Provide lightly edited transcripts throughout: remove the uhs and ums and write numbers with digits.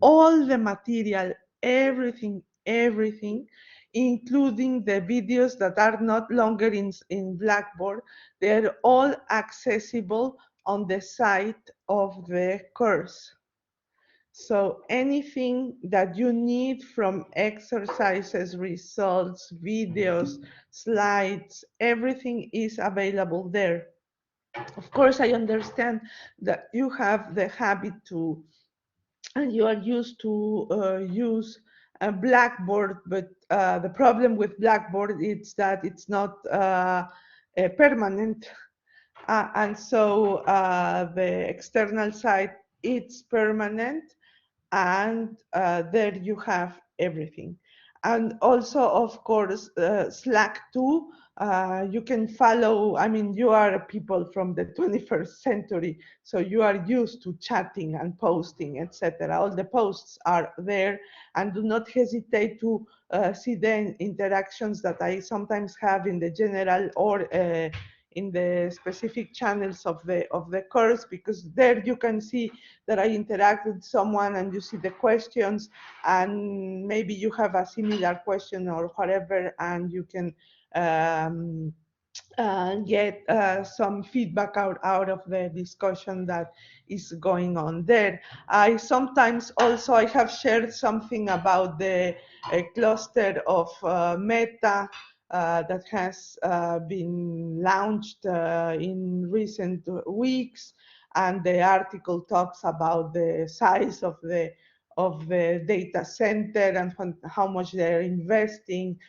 all the material, everything, including the videos that are not longer in Blackboard. They're all accessible on the site of the course. So anything that you need from exercises, results, videos, slides, everything is available there. Of course, I understand that you have the habit to, and you are used to use a Blackboard, but the problem with Blackboard is that it's not permanent. And so the external site, it's permanent, and there you have everything. And also, of course, Slack too. You can follow, I mean, you are people from the 21st century, so you are used to chatting and posting, etc. All the posts are there, and do not hesitate to see the interactions that I sometimes have in the general or in the specific channels of the course, because there you can see that I interact with someone and you see the questions, and maybe you have a similar question or whatever, and you can get some feedback out of the discussion that is going on there. I sometimes also, I have shared something about the cluster of Meta that has been launched in recent weeks, and the article talks about the size of the data center and how much they're investing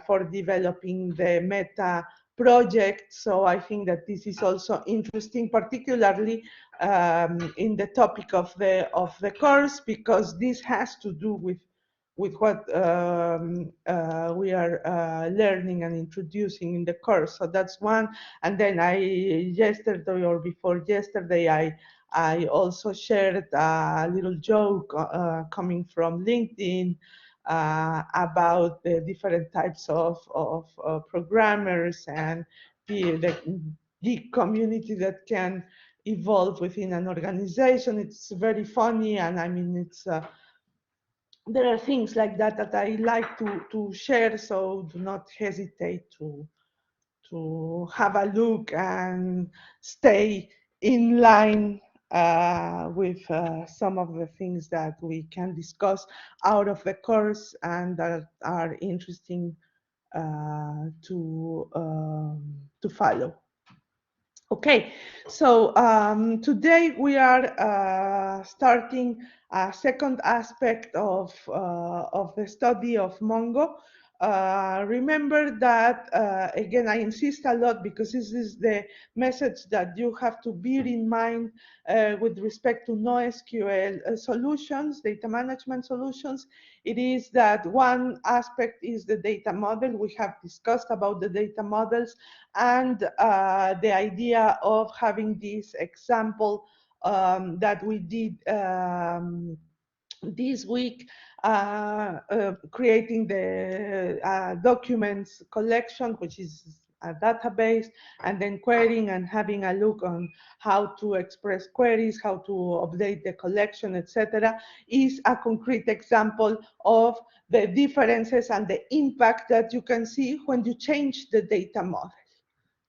for developing the Meta project. So I think that this is also interesting, particularly in the topic of the course, because this has to do with what we are learning and introducing in the course. So that's one. And then yesterday or before yesterday, I also shared a little joke coming from LinkedIn about the different types of programmers and the community that can evolve within an organization. It's very funny, and I mean, there are things like that I like to share, so do not hesitate to have a look and stay in line with some of the things that we can discuss out of the course and that are interesting to follow. Okay, so today we are starting a second aspect of the study of Mongo. Remember that, again, I insist a lot because this is the message that you have to bear in mind with respect to NoSQL solutions, data management solutions. It is that one aspect is the data model. We have discussed about the data models and the idea of having this example that we did this week, creating the documents collection, which is a database, and then querying and having a look on how to express queries, how to update the collection, etc., is a concrete example of the differences and the impact that you can see when you change the data model.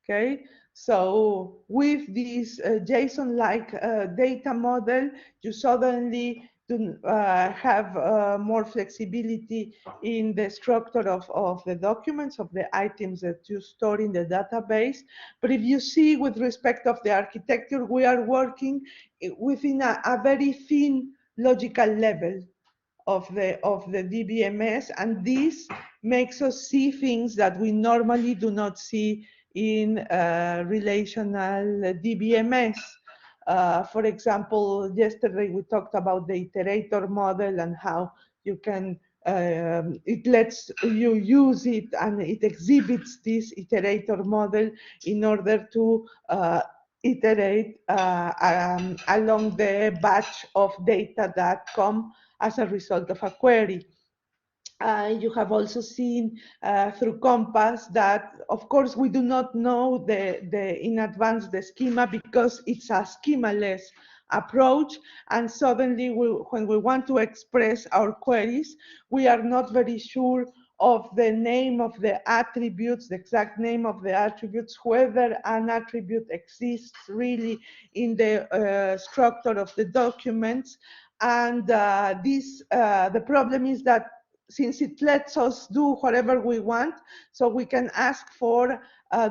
Okay, so with this JSON-like data model, you suddenly have more flexibility in the structure of the documents, of the items that you store in the database. But if you see with respect of the architecture, we are working within a very thin logical level of the DBMS, and this makes us see things that we normally do not see in relational DBMS. For example, yesterday we talked about the iterator model and how you can, it lets you use it and it exhibits this iterator model in order to iterate along the batch of data that come as a result of a query. You have also seen through Compass that, of course, we do not know in advance the schema because it's a schema-less approach, and suddenly when we want to express our queries, we are not very sure of the name of the attributes, the exact name of the attributes, whether an attribute exists really in the structure of the documents. And the problem is that since it lets us do whatever we want, so we can ask for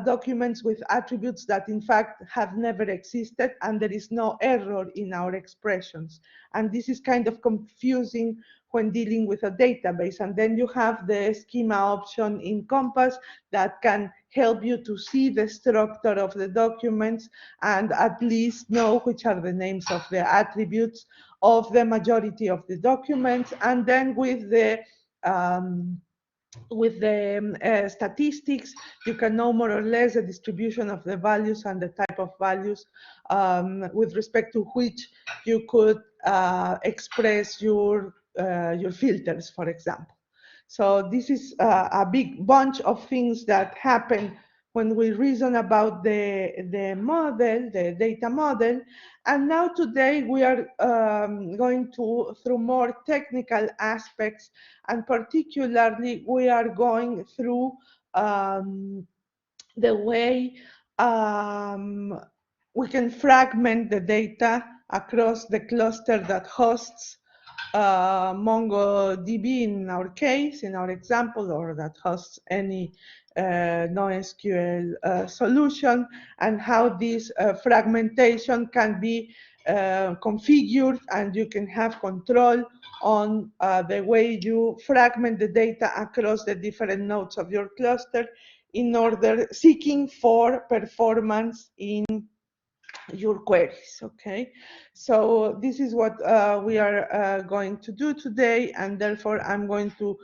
documents with attributes that in fact have never existed, and there is no error in our expressions. And this is kind of confusing when dealing with a database. And then you have the schema option in Compass that can help you to see the structure of the documents and at least know which are the names of the attributes of the majority of the documents. And then with the statistics, you can know more or less the distribution of the values and the type of values with respect to which you could express your filters, for example. So this is a big bunch of things that happen when we reason about the model, the data model. And now today we are going through more technical aspects, and particularly we are going through the way we can fragment the data across the cluster that hosts MongoDB in our case, in our example, or that hosts any NoSQL solution, and how this fragmentation can be configured, and you can have control on the way you fragment the data across the different nodes of your cluster in order seeking for performance in your queries. Okay, so this is what we are going to do today, and therefore I'm going to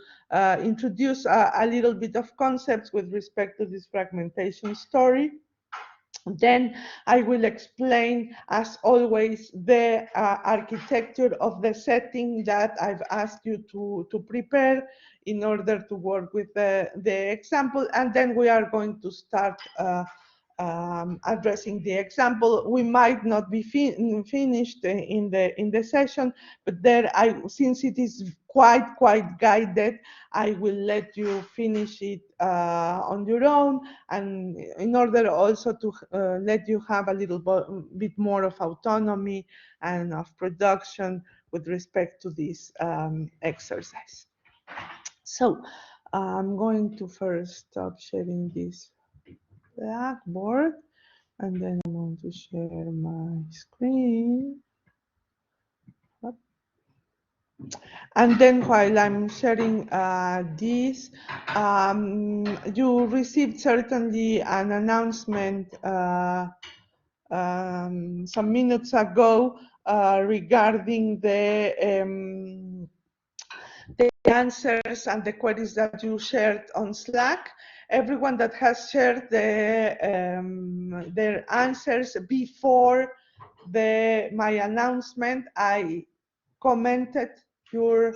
introduce a little bit of concepts with respect to this fragmentation story. Then I will explain, as always, the architecture of the setting that I've asked you to prepare in order to work with the example. And then we are going to start addressing the example. We might not be finished in the session, but there, since it is quite guided, I will let you finish it on your own, and in order also to let you have a little bit more of autonomy and of production with respect to this exercise. So I'm going to first stop sharing this Blackboard, and then I'm going to share my screen. And then while I'm sharing this, you received certainly an announcement some minutes ago regarding the answers and the queries that you shared on Slack. Everyone that has shared their answers before my announcement, I commented your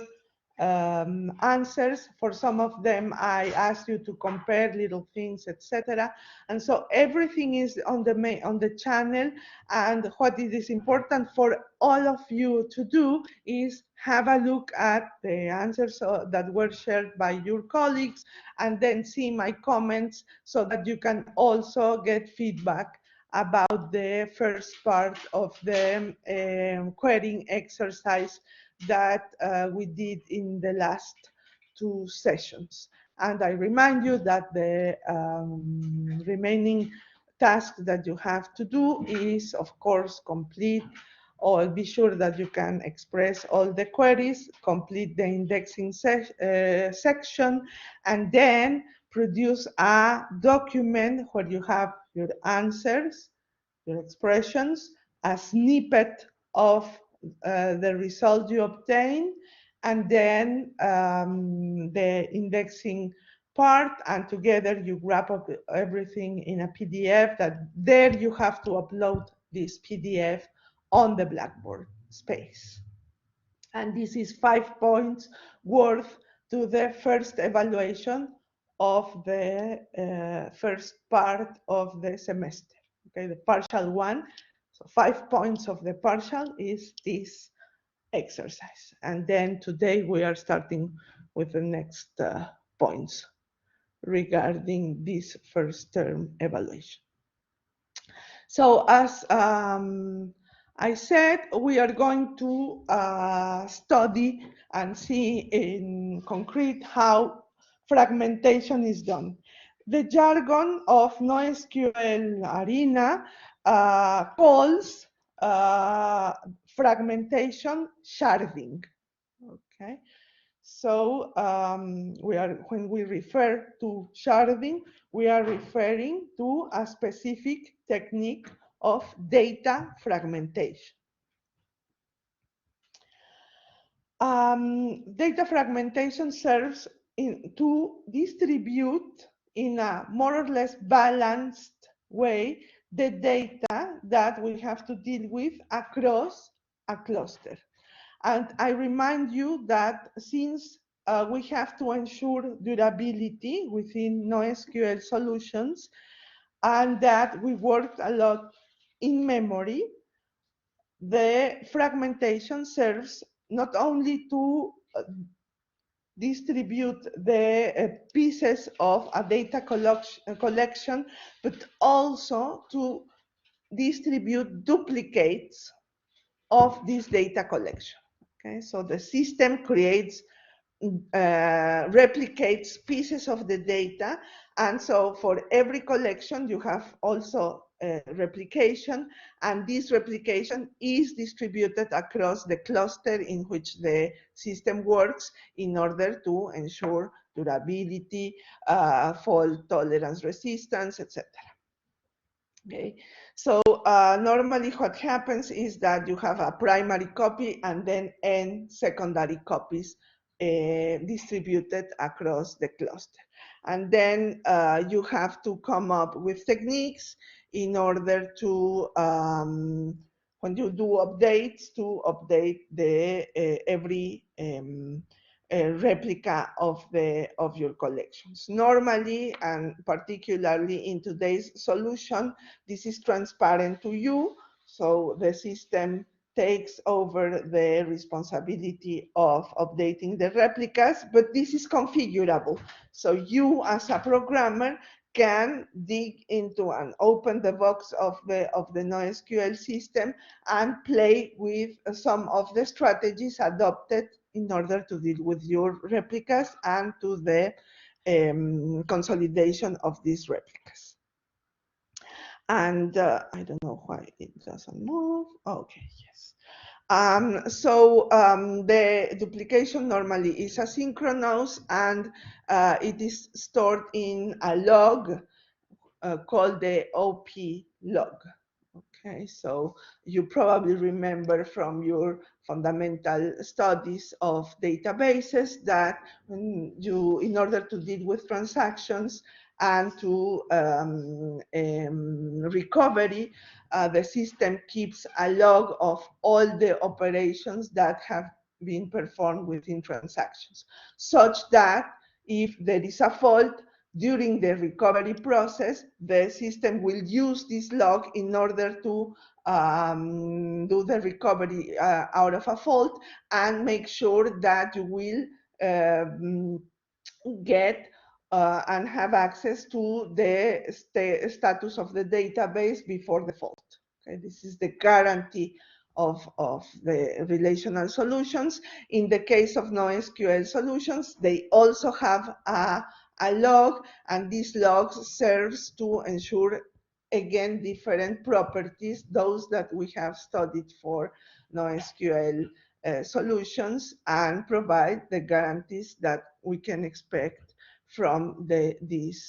answers. For some of them, I asked you to compare little things, etc. And so everything is on the channel. And what it is important for all of you to do is have a look at the answers that were shared by your colleagues, and then see my comments so that you can also get feedback about the first part of the querying exercise that we did in the last two sessions. And I remind you that the remaining task that you have to do is, of course, complete or be sure that you can express all the queries, complete the indexing section, and then produce a document where you have your answers, your expressions, a snippet of the result you obtain, and then the indexing part, and together you wrap up everything in a PDF that there you have to upload this PDF on the Blackboard space. And this is 5 points worth to the first evaluation of the first part of the semester, okay, the partial one. So 5 points of the partial is this exercise. And then today we are starting with the next points regarding this first term evaluation. So as I said, we are going to study and see in concrete how fragmentation is done. The jargon of NoSQL Arena calls fragmentation sharding. Okay, so when we refer to sharding, we are referring to a specific technique of data fragmentation. Data fragmentation serves to distribute in a more or less balanced way the data that we have to deal with across a cluster. And I remind you that since we have to ensure durability within NoSQL solutions, and that we worked a lot in memory, the fragmentation serves not only to distribute the pieces of a data collection, but also to distribute duplicates of this data collection. Okay, so the system creates, replicates pieces of the data, and so for every collection you have also replication, and this replication is distributed across the cluster in which the system works in order to ensure durability, fault tolerance, resistance, etc. Okay, so normally what happens is that you have a primary copy and then n secondary copies distributed across the cluster. And then you have to come up with techniques in order to, when you do updates, to update the every replica of your collections. Normally, and particularly in today's solution, this is transparent to you, so the system takes over the responsibility of updating the replicas, but this is configurable. So you as a programmer can dig into and open the box of the NoSQL system and play with some of the strategies adopted in order to deal with your replicas and to the consolidation of these replicas. And I don't know why it doesn't move. Okay, yes. The duplication normally is asynchronous, and it is stored in a log called the OP log. Okay, so you probably remember from your fundamental studies of databases that when you, in order to deal with transactions and to recovery, the system keeps a log of all the operations that have been performed within transactions, such that if there is a fault, during the recovery process, the system will use this log in order to do the recovery out of a fault and make sure that you will get and have access to the status of the database before the fault. Okay, this is the guarantee of the relational solutions. In the case of NoSQL solutions, they also have a log, and this log serves to ensure, again, different properties, those that we have studied for NoSQL solutions, and provide the guarantees that we can expect from these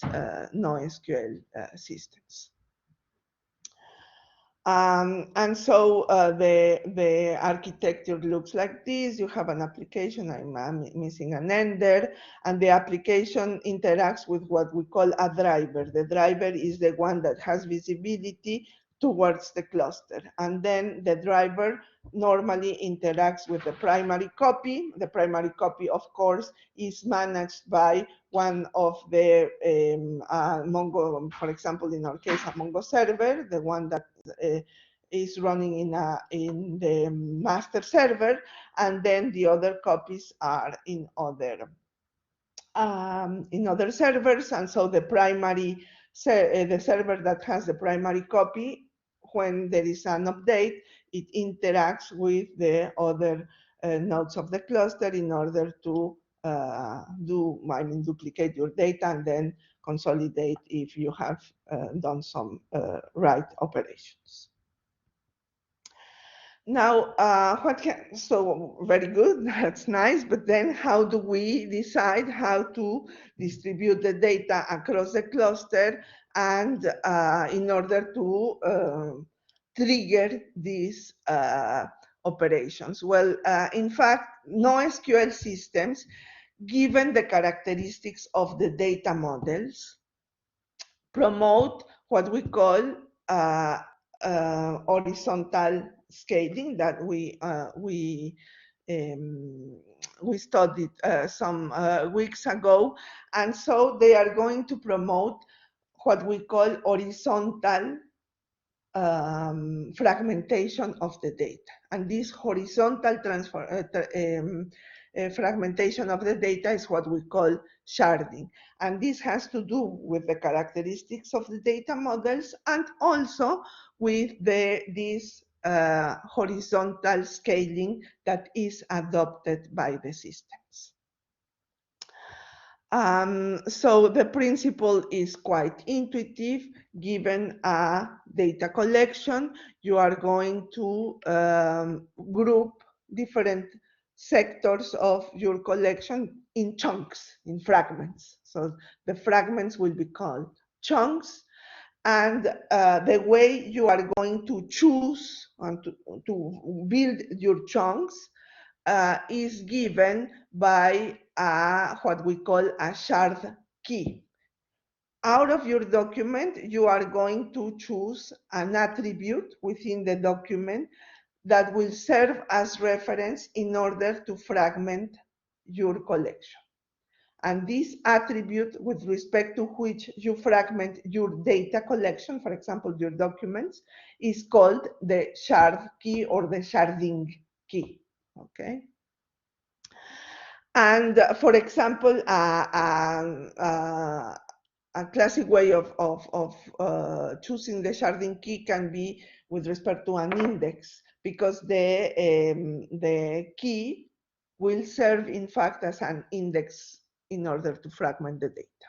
NoSQL systems. And so the architecture looks like this. You have an application, I'm missing an ender, and the application interacts with what we call a driver. The driver is the one that has visibility towards the cluster. And then the driver normally interacts with the primary copy. The primary copy, of course, is managed by one of the Mongo, for example, in our case, a Mongo server, the one that is running in the master server, and then the other copies are in other servers. And so the the server that has the primary copy, when there is an update, it interacts with the other nodes of the cluster in order to duplicate your data and then consolidate if you have done some write operations. Now, so very good, that's nice, but then how do we decide how to distribute the data across the cluster and in order to trigger these operations? Well, in fact, NoSQL systems, given the characteristics of the data models, promote what we call horizontal scaling that we studied some weeks ago. And so they are going to promote what we call horizontal fragmentation of the data. And this horizontal fragmentation of the data is what we call sharding. And this has to do with the characteristics of the data models and also with this horizontal scaling that is adopted by the systems. So the principle is quite intuitive. Given a data collection, you are going to group different sectors of your collection in chunks, in fragments. So the fragments will be called chunks, and the way you are going to choose and to build your chunks is given by what we call a shard key. Out of your document, you are going to choose an attribute within the document that will serve as reference in order to fragment your collection. And this attribute with respect to which you fragment your data collection, for example, your documents, is called the shard key or the sharding key, okay? And for example, a classic way of choosing the sharding key can be with respect to an index, because the key will serve, in fact, as an index in order to fragment the data.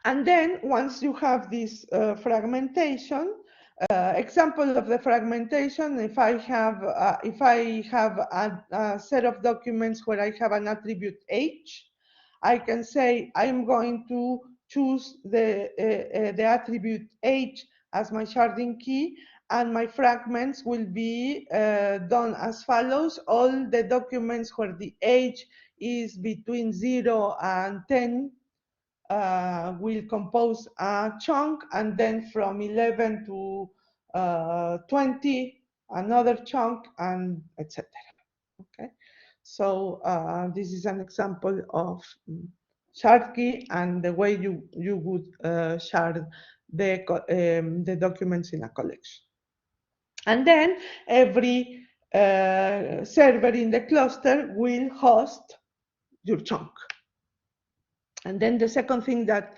And then once you have this fragmentation, example of the fragmentation, if I have a set of documents where I have an attribute H, I can say I'm going to choose the attribute H as my sharding key, and my fragments will be done as follows. All the documents where the H is between 0 and 10 will compose a chunk, and then from 11 to 20 another chunk, and etc. Okay, so this is an example of shard key and the way you would shard the documents in a collection. And then every server in the cluster will host your chunk. And then the second thing that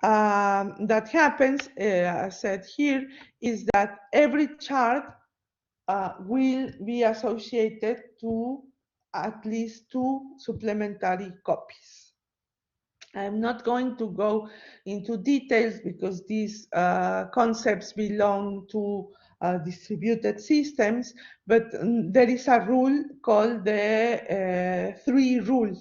that happens, as said here, is that every chart will be associated to at least 2 supplementary copies. I'm not going to go into details because these concepts belong to distributed systems, but there is a rule called the 3 rule.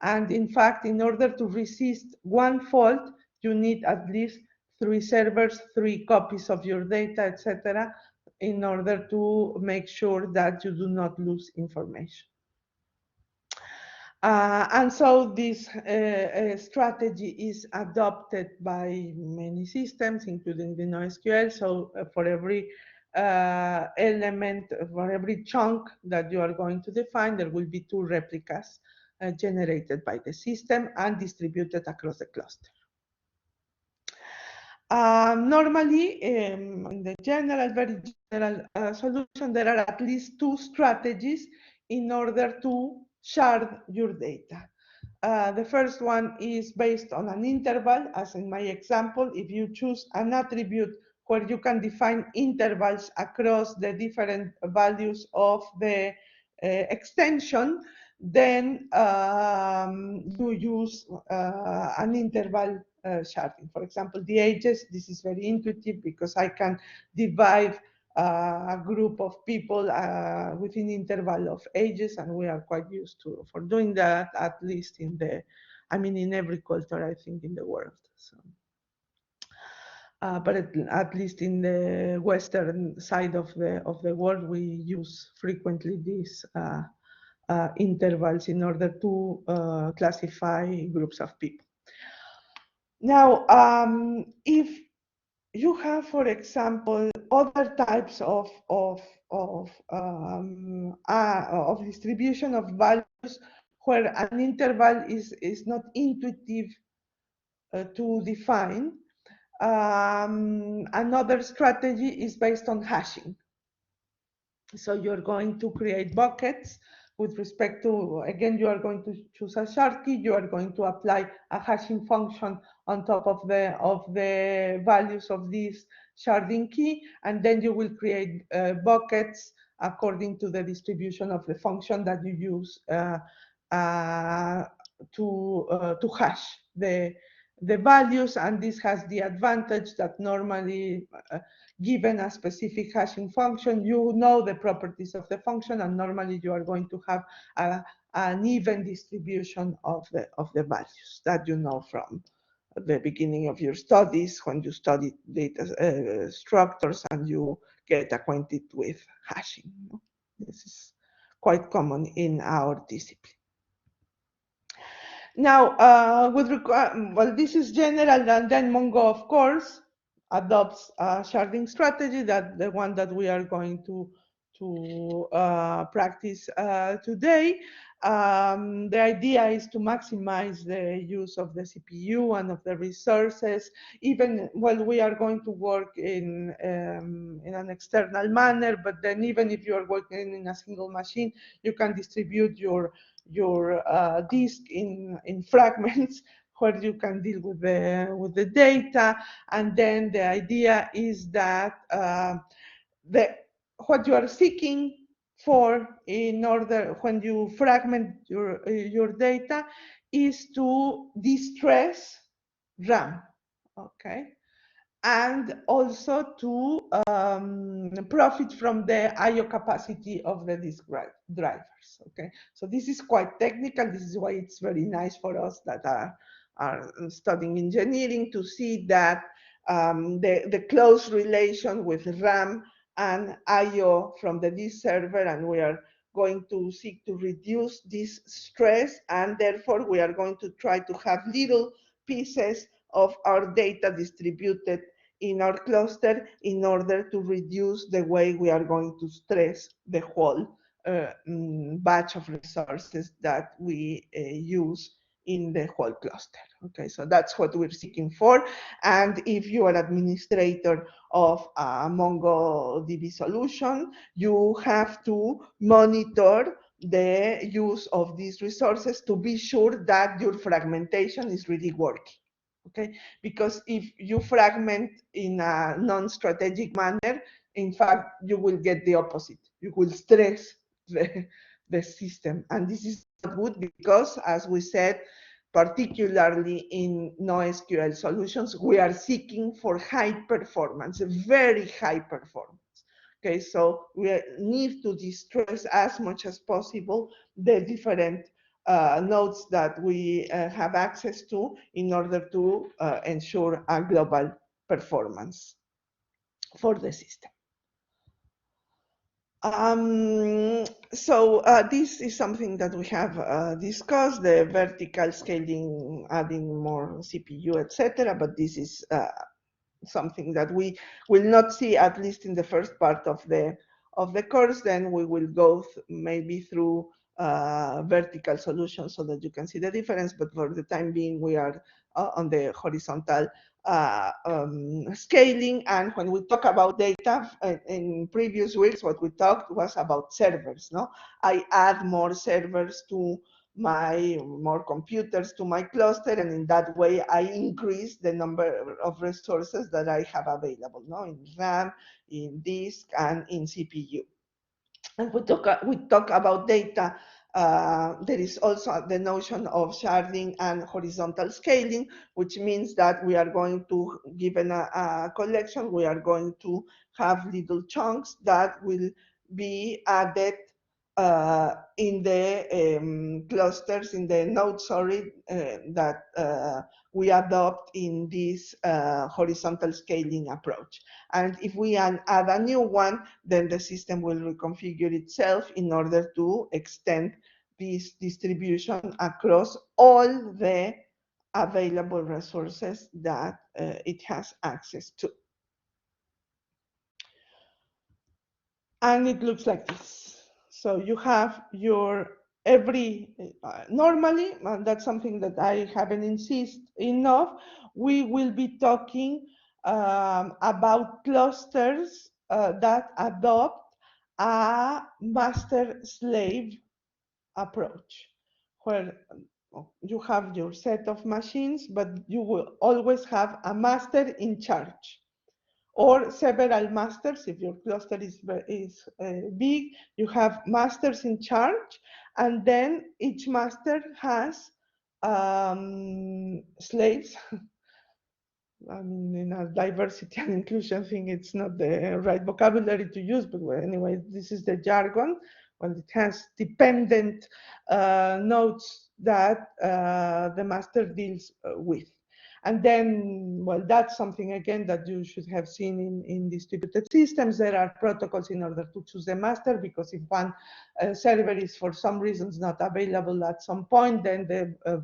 And in fact, in order to resist one fault, you need at least 3 servers, 3 copies of your data, etc., in order to make sure that you do not lose information. And so this strategy is adopted by many systems, including the NoSQL. So for every element, for every chunk that you are going to define, there will be 2 replicas generated by the system and distributed across the cluster. Normally, in the general, very general solution, there are at least two strategies in order to shard your data. The first one is based on an interval, as in my example. If you choose an attribute where you can define intervals across the different values of the extension, then you use an interval sharding. For example, the ages, this is very intuitive because I can divide a group of people within interval of ages, and we are quite used to for doing that, at least in the, I mean, in every culture, I think, in the world. So, but at least in the Western side of the world, we use frequently these intervals in order to classify groups of people. Now, if you have, for example, other types of distribution of values where an interval is not intuitive to define. Another strategy is based on hashing. So you're going to create buckets with respect to, again, you are going to choose a shard key, you are going to apply a hashing function on top of the values of this sharding key, and then you will create buckets according to the distribution of the function that you use to hash the values. And this has the advantage that normally given a specific hashing function, you know the properties of the function, and normally you are going to have an even distribution of the values that you know from the beginning of your studies when you study data structures and you get acquainted with hashing. This is quite common in our discipline. Now, well, this is general, and then Mongo, of course, adopts a sharding strategy, that the one that we are going to practice today. The idea is to maximize the use of the CPU and of the resources, even while we are going to work in an external manner. But then, even if you are working in a single machine, you can distribute your disk in fragments where you can deal with the data. And then the idea is that what you are seeking for in order, when you fragment your data, is to distress RAM, okay? And also to profit from the I/O capacity of the disk drivers. Okay, so this is quite technical. This is why it's very nice for us that are studying engineering to see that the close relation with RAM and I/O from the disk server, and we are going to seek to reduce this stress, and therefore we are going to try to have little pieces of our data distributed in our cluster in order to reduce the way we are going to stress the whole batch of resources that we use in the whole cluster. Okay, so that's what we're seeking for. And if you are an administrator of a MongoDB solution, you have to monitor the use of these resources to be sure that your fragmentation is really working. Okay, because if you fragment in a non-strategic manner, in fact, you will get the opposite. You will stress the system. And this is not good because, as we said, particularly in NoSQL solutions, we are seeking for high performance, very high performance. Okay, so we need to distress as much as possible the different nodes that we have access to in order to ensure a global performance for the system. So this is something that we have discussed, the vertical scaling, adding more CPU, etc. But this is something that we will not see, at least in the first part of the course. Then we will go maybe through vertical solutions so that you can see the difference. But for the time being, we are on the horizontal scaling. And when we talk about data in previous weeks, what we talked was about servers. No, I add more servers to more computers to my cluster, and in that way I increase the number of resources that I have available, no, in RAM, in disk, and in CPU. And we talk about data. There is also the notion of sharding and horizontal scaling, which means that we are going to, given a collection, we are going to have little chunks that will be added in the clusters, in the nodes, sorry, that we adopt in this horizontal scaling approach. And if we add a new one, then the system will reconfigure itself in order to extend this distribution across all the available resources that it has access to. And it looks like this. So you have your normally, and that's something that I haven't insisted enough, we will be talking about clusters that adopt a master-slave approach, where you have your set of machines, but you will always have a master in charge, or several masters. If your cluster is big, you have masters in charge, and then each master has slaves. I mean, in a diversity and inclusion thing, it's not the right vocabulary to use, but well, anyway, this is the jargon. Well, it has dependent nodes that the master deals with. And then, well, that's something, again, that you should have seen in distributed systems. There are protocols in order to choose the master, because if one server is for some reasons not available at some point, then,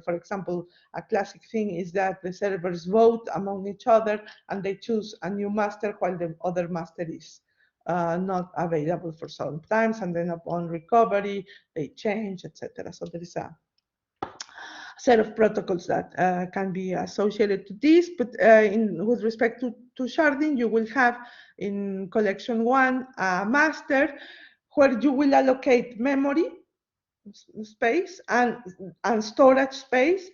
for example, a classic thing is that the servers vote among each other and they choose a new master while the other master is not available for some times, and then upon recovery, they change, etc. So there is a set of protocols that can be associated to this. But with respect to sharding, you will have in collection one a master where you will allocate memory space and storage space,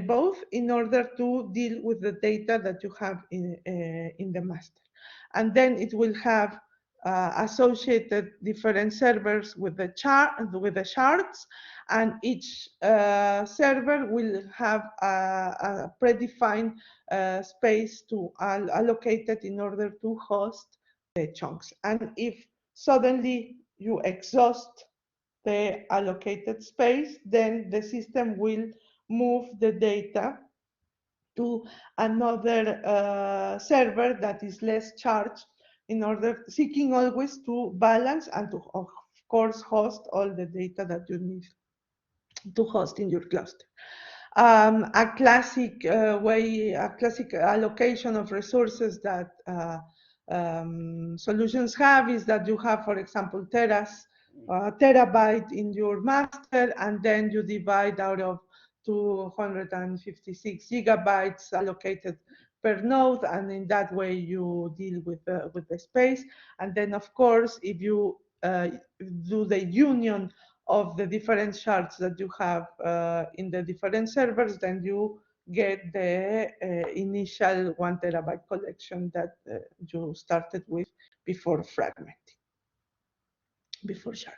both in order to deal with the data that you have in the master. And then it will have associated different servers with the shards, and each server will have a predefined space to allocated in order to host the chunks. And if suddenly you exhaust the allocated space, then the system will move the data to another server that is less charged, in order seeking always to balance and to, of course, host all the data that you need to host in your cluster. A classic a classic allocation of resources that solutions have is that you have, for example, terabyte in your master, and then you divide out of 256 gigabytes allocated per node, and in that way you deal with the space. And then, of course, if you do the union of the different shards that you have in the different servers, then you get the initial 1 terabyte collection that you started with before fragmenting, before sharding.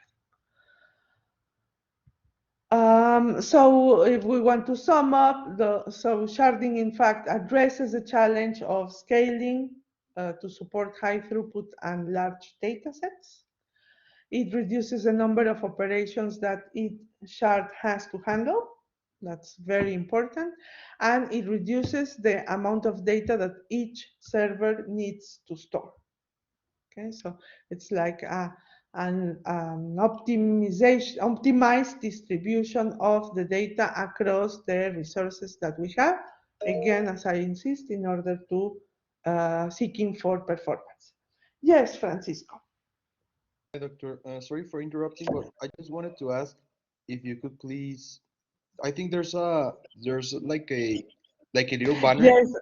So if we want to sum up, so sharding in fact addresses the challenge of scaling to support high throughput and large data sets. It reduces the number of operations that each shard has to handle. That's very important. And it reduces the amount of data that each server needs to store. Okay, so it's like an optimized distribution of the data across the resources that we have. Again, as I insist, in order to seeking for performance. Yes, Francisco. Hi, Doctor. Sorry for interrupting, but I just wanted to ask if you could please. I think there's like a little banner. Yes,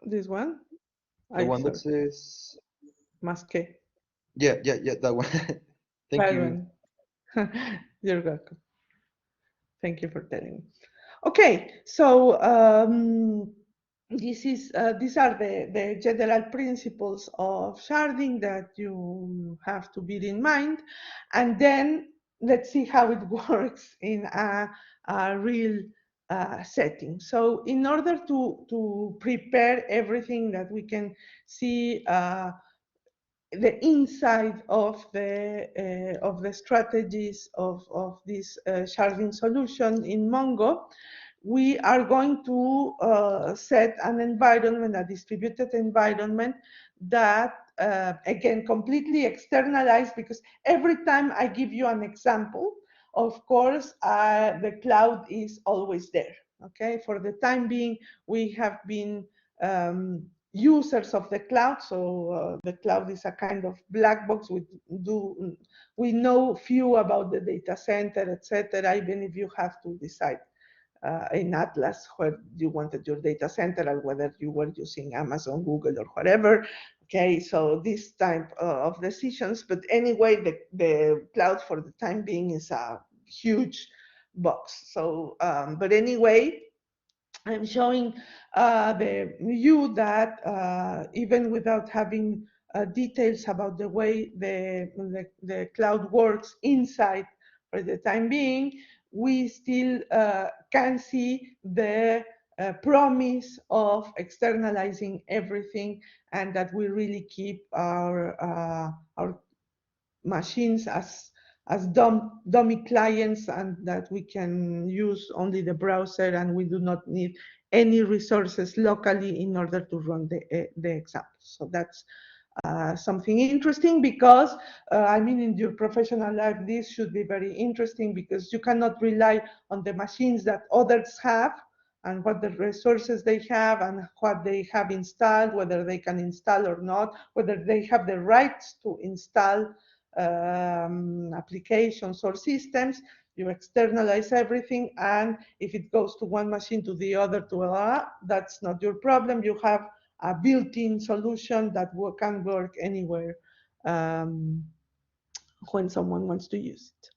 This one? The I one that sorry. says, Masque. yeah, that one. Thank you. Byron. You're welcome. Thank you for telling me. Okay, so these are the general principles of sharding that you have to bear in mind, and then let's see how it works in a real setting. So in order to prepare everything that we can see the inside of the strategies of this sharding solution in Mongo, we are going to set an environment, a distributed environment that again completely externalized, because every time I give you an example, of course, the cloud is always there. Okay, for the time being, we have been users of the cloud. So the cloud is a kind of black box. We know few about the data center, etc. Even if you have to decide in Atlas where you wanted your data center and whether you were using Amazon, Google, or whatever. Okay, so this type of decisions. But anyway, the cloud for the time being is a huge box. So, but anyway, I'm showing the view that even without having details about the way the cloud works inside for the time being, we still can see the promise of externalizing everything, and that we really keep our machines as dummy clients, and that we can use only the browser, and we do not need any resources locally in order to run the example. So that's something interesting, because I mean, in your professional life, this should be very interesting, because you cannot rely on the machines that others have and what the resources they have and what they have installed, whether they can install or not, whether they have the rights to install applications or systems. You externalize everything, and if it goes to one machine to the other that's not your problem. You have a built-in solution that can work anywhere um, when someone wants to use it.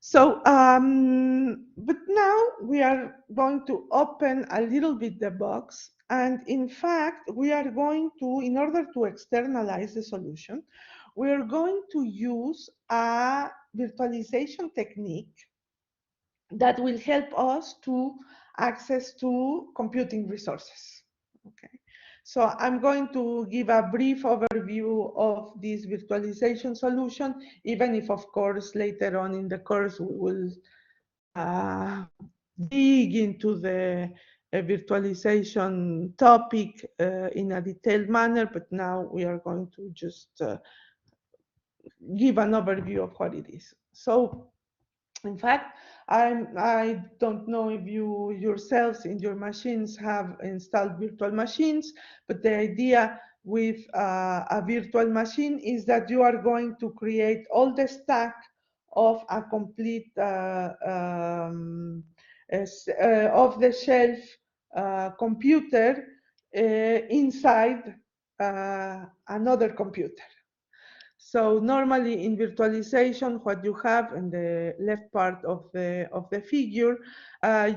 So, but now we are going to open a little bit the box. And in fact, we are going to, in order to externalize the solution, we're going to use a virtualization technique that will help us to access to computing resources. Okay. So I'm going to give a brief overview of this virtualization solution, even if, of course, later on in the course, we will uh, dig into the virtualization topic in a detailed manner, but now we are going to just give an overview of what it is. So, in fact, I don't know if you yourselves in your machines have installed virtual machines, but the idea with a virtual machine is that you are going to create all the stack of a complete off-the-shelf computer inside another computer. So normally in virtualization, what you have in the left part of the figure,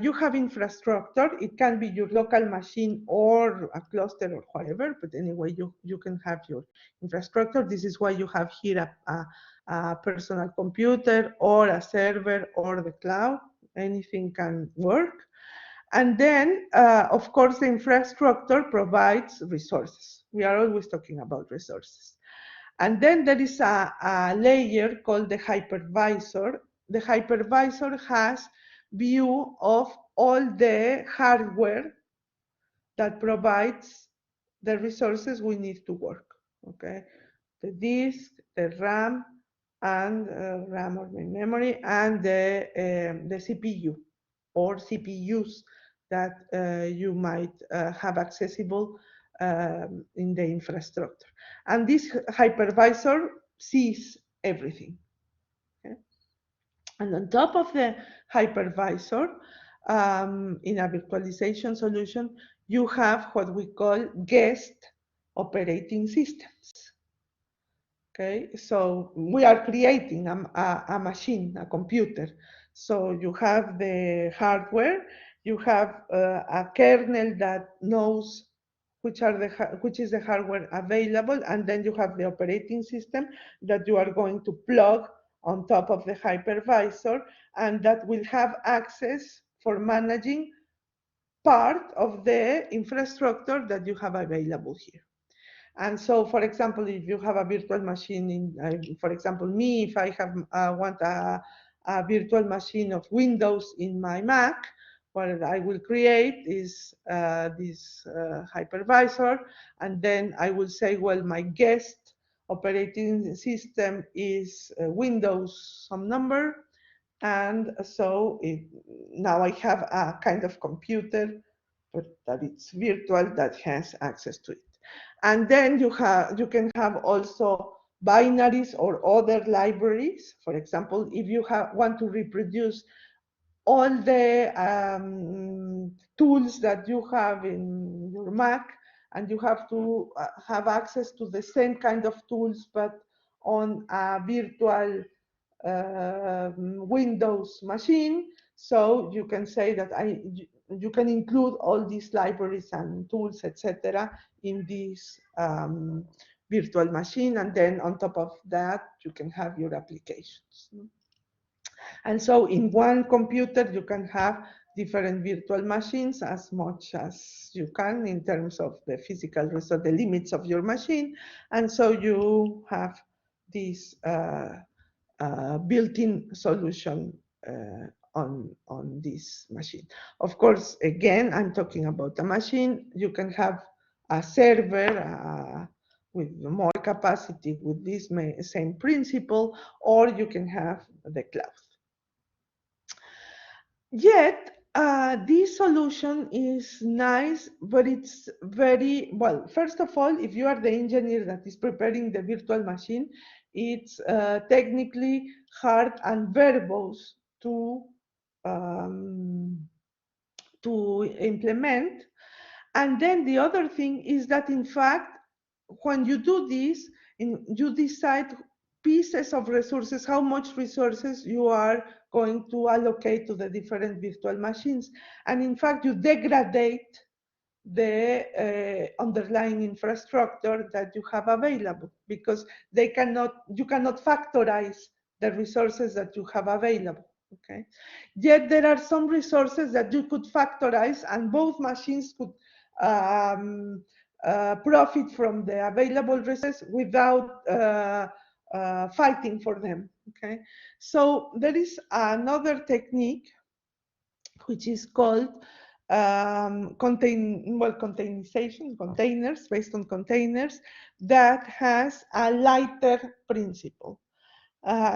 you have infrastructure. It can be your local machine or a cluster or whatever, but anyway, you can have your infrastructure. This is why you have here a personal computer or a server or the cloud. Anything can work. And then, of course, the infrastructure provides resources. We are always talking about resources. And then there is a layer called the hypervisor. The hypervisor has view of all the hardware that provides the resources we need to work. Okay, the disk, the RAM, and RAM or memory, and the CPU or CPUs that you might have accessible in the infrastructure. And this hypervisor sees everything. Okay? And on top of the hypervisor, in a virtualization solution, you have what we call guest operating systems. Okay, so we are creating a machine, a computer. So you have the hardware, you have a kernel that knows which is the hardware available, and then you have the operating system that you are going to plug on top of the hypervisor, and that will have access for managing part of the infrastructure that you have available here. And so, for example, if you have a virtual machine for example, me, if I have want a virtual machine of Windows in my Mac, what I will create is this hypervisor, and then I will say, well, my guest operating system is Windows some number, and so now I have a kind of computer, but that it's virtual, that has access to it. And then you can have also binaries or other libraries. For example, if you want to reproduce all the tools that you have in your Mac, and you have to have access to the same kind of tools, but on a virtual Windows machine. So you can say that you can include all these libraries and tools, etc., in this virtual machine, and then on top of that, you can have your applications. And so in one computer, you can have different virtual machines as much as you can in terms of the physical resource, the limits of your machine. And so you have this built-in solution on this machine. Of course, again, I'm talking about a machine. You can have a server with more capacity with this same principle, or you can have the cloud. Yet, this solution is nice, but it's very, well, first of all, if you are the engineer that is preparing the virtual machine, it's technically hard and verbose um, to implement. And then the other thing is that, in fact, when you do this, you decide pieces of resources, how much resources you are going to allocate to the different virtual machines. And in fact, you degrade the underlying infrastructure that you have available, because you cannot factorize the resources that you have available. Okay. Yet there are some resources that you could factorize, and both machines could profit from the available resources without fighting for them. Okay. So there is another technique which is called containerization, containers, based on containers, that has a lighter principle.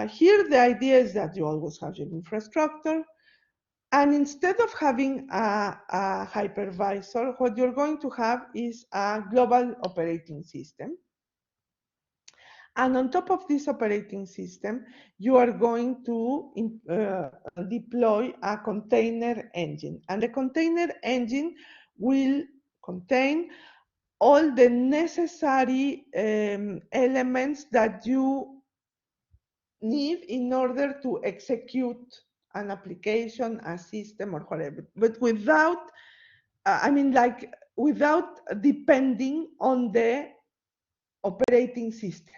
Here, the idea is that you always have your infrastructure, and instead of having a hypervisor, what you're going to have is a global operating system. And on top of this operating system, you are going to deploy a container engine. And the container engine will contain all the necessary elements that you need in order to execute an application, a system, or whatever, but without, without depending on the operating system.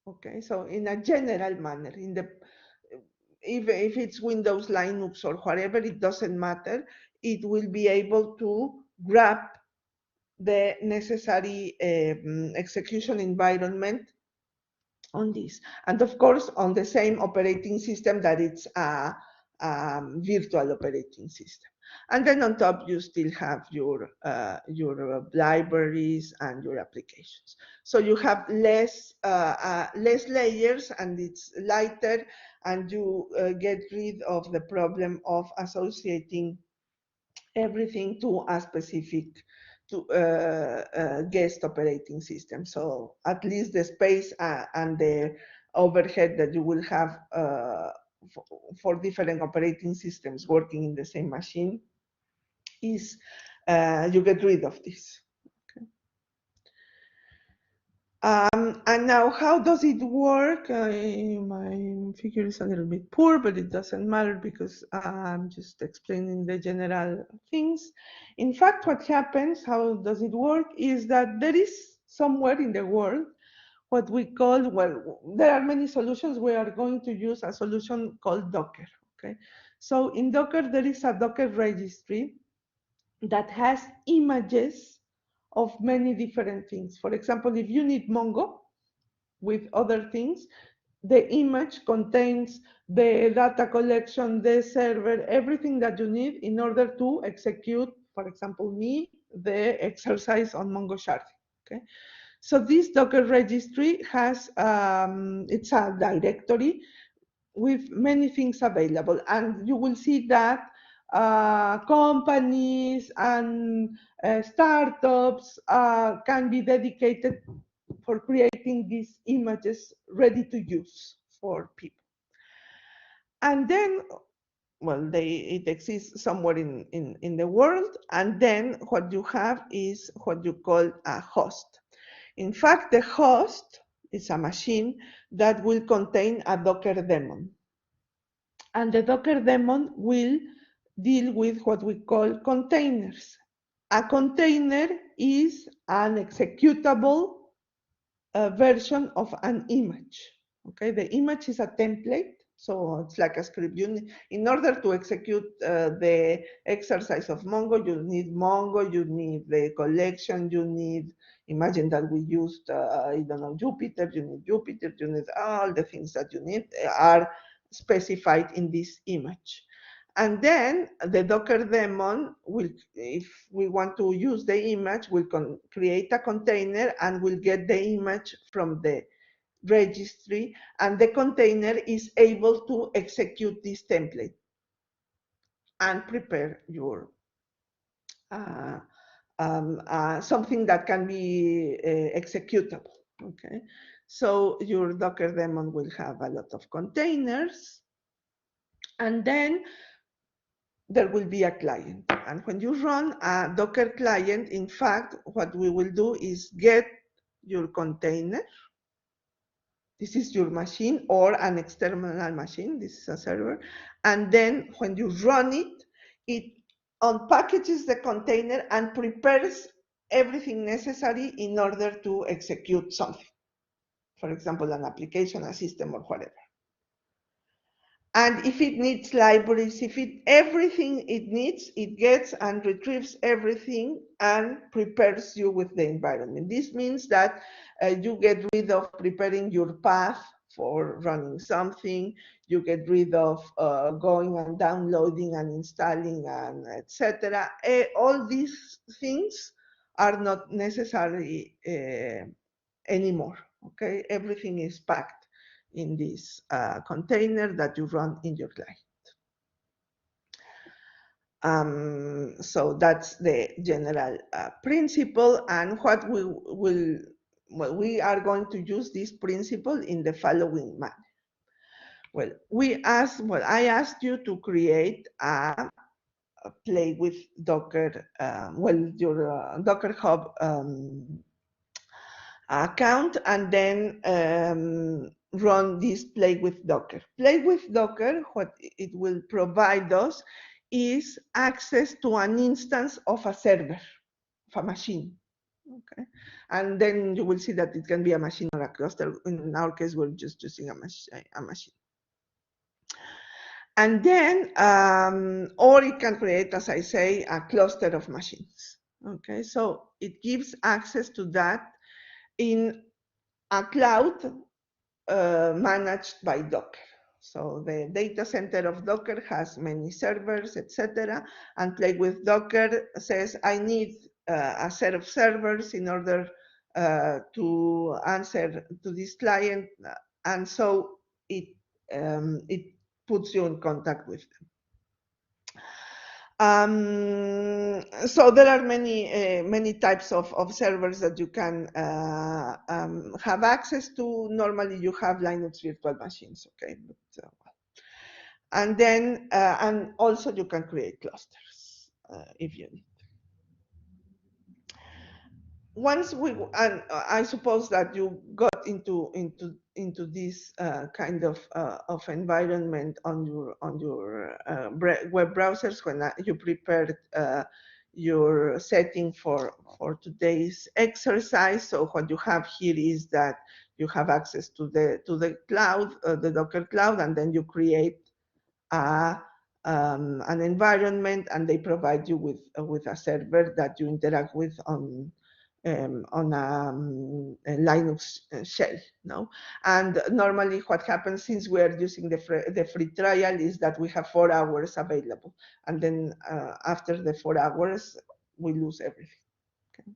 Okay, so in a general manner, if it's Windows, Linux, or whatever, it doesn't matter. It will be able to grab the necessary execution environment on this, and of course on the same operating system that it's a virtual operating system. And then on top you still have your libraries and your applications. So you have less layers, and it's lighter, and you get rid of the problem of associating everything to a specific guest operating system. So at least the space and the overhead that you will have for different operating systems working in the same machine is you get rid of this. Okay. And now, how does it work? My figure is a little bit poor, but it doesn't matter because I'm just explaining the general things. In fact, what happens, how does it work, is that there is somewhere in the world what we call, well, there are many solutions. We are going to use a solution called Docker. Okay, so in Docker, there is a Docker registry that has images of many different things. For example, if you need Mongo with other things, the image contains the data collection, the server, everything that you need in order to execute, for example, me, the exercise on Mongo sharding. Okay, so this Docker registry has, it's a directory with many things available. And you will see that companies and startups can be dedicated for creating these images ready to use for people. And then, well, it exists somewhere in the world. And then what you have is what you call a host. In fact, the host is a machine that will contain a Docker daemon. And the Docker daemon will deal with what we call containers. A container is an executable version of an image. Okay, the image is a template, so it's like a script. In order to execute the exercise of Mongo, you need the collection, you need, imagine that we used, I don't know, Jupyter, you need all the things that you need are specified in this image. And then the Docker daemon will, if we want to use the image, will create a container and will get the image from the registry, and the container is able to execute this template and prepare your something that can be executable. Okay, so your Docker daemon will have a lot of containers, and then there will be a client. And when you run a Docker client, in fact, what we will do is get your container. This is your machine or an external machine. This is a server. And then when you run it, it unpackages the container and prepares everything necessary in order to execute something. For example, an application, a system, or whatever. And if it needs libraries, everything it needs, it gets and retrieves everything and prepares you with the environment. This means that you get rid of preparing your path for running something. You get rid of going and downloading and installing and etc. All these things are not necessary anymore. Okay, everything is packed in this container that you run in your client. So that's the general principle, and what we are going to use this principle in the following manner. Well, I asked you to create a play with Docker, your Docker Hub account, and then run this play with Docker. Play with Docker, what it will provide us is access to an instance of a server, of a machine. Okay, and then you will see that it can be a machine or a cluster. In our case, we're just using a machine. And then, or it can create, as I say, a cluster of machines. Okay, so it gives access to that in a cloud managed by Docker. So the data center of Docker has many servers, etc. And Play with Docker says, I need a set of servers in order to answer to this client. And so it puts you in contact with them. So there are many types of servers that you can have access to. Normally, you have Linux virtual machines, okay? But, and then, and also you can create clusters if you need. once we, and I suppose that you got into this kind of environment on your web browsers when you prepared your setting for today's exercise. So what you have here is that you have access to the cloud, the Docker cloud, and then you create a an environment, and they provide you with a server that you interact with on a Linux shell, no? And normally what happens, since we are using the free trial, is that we have 4 hours available. And then after the 4 hours, we lose everything. Okay?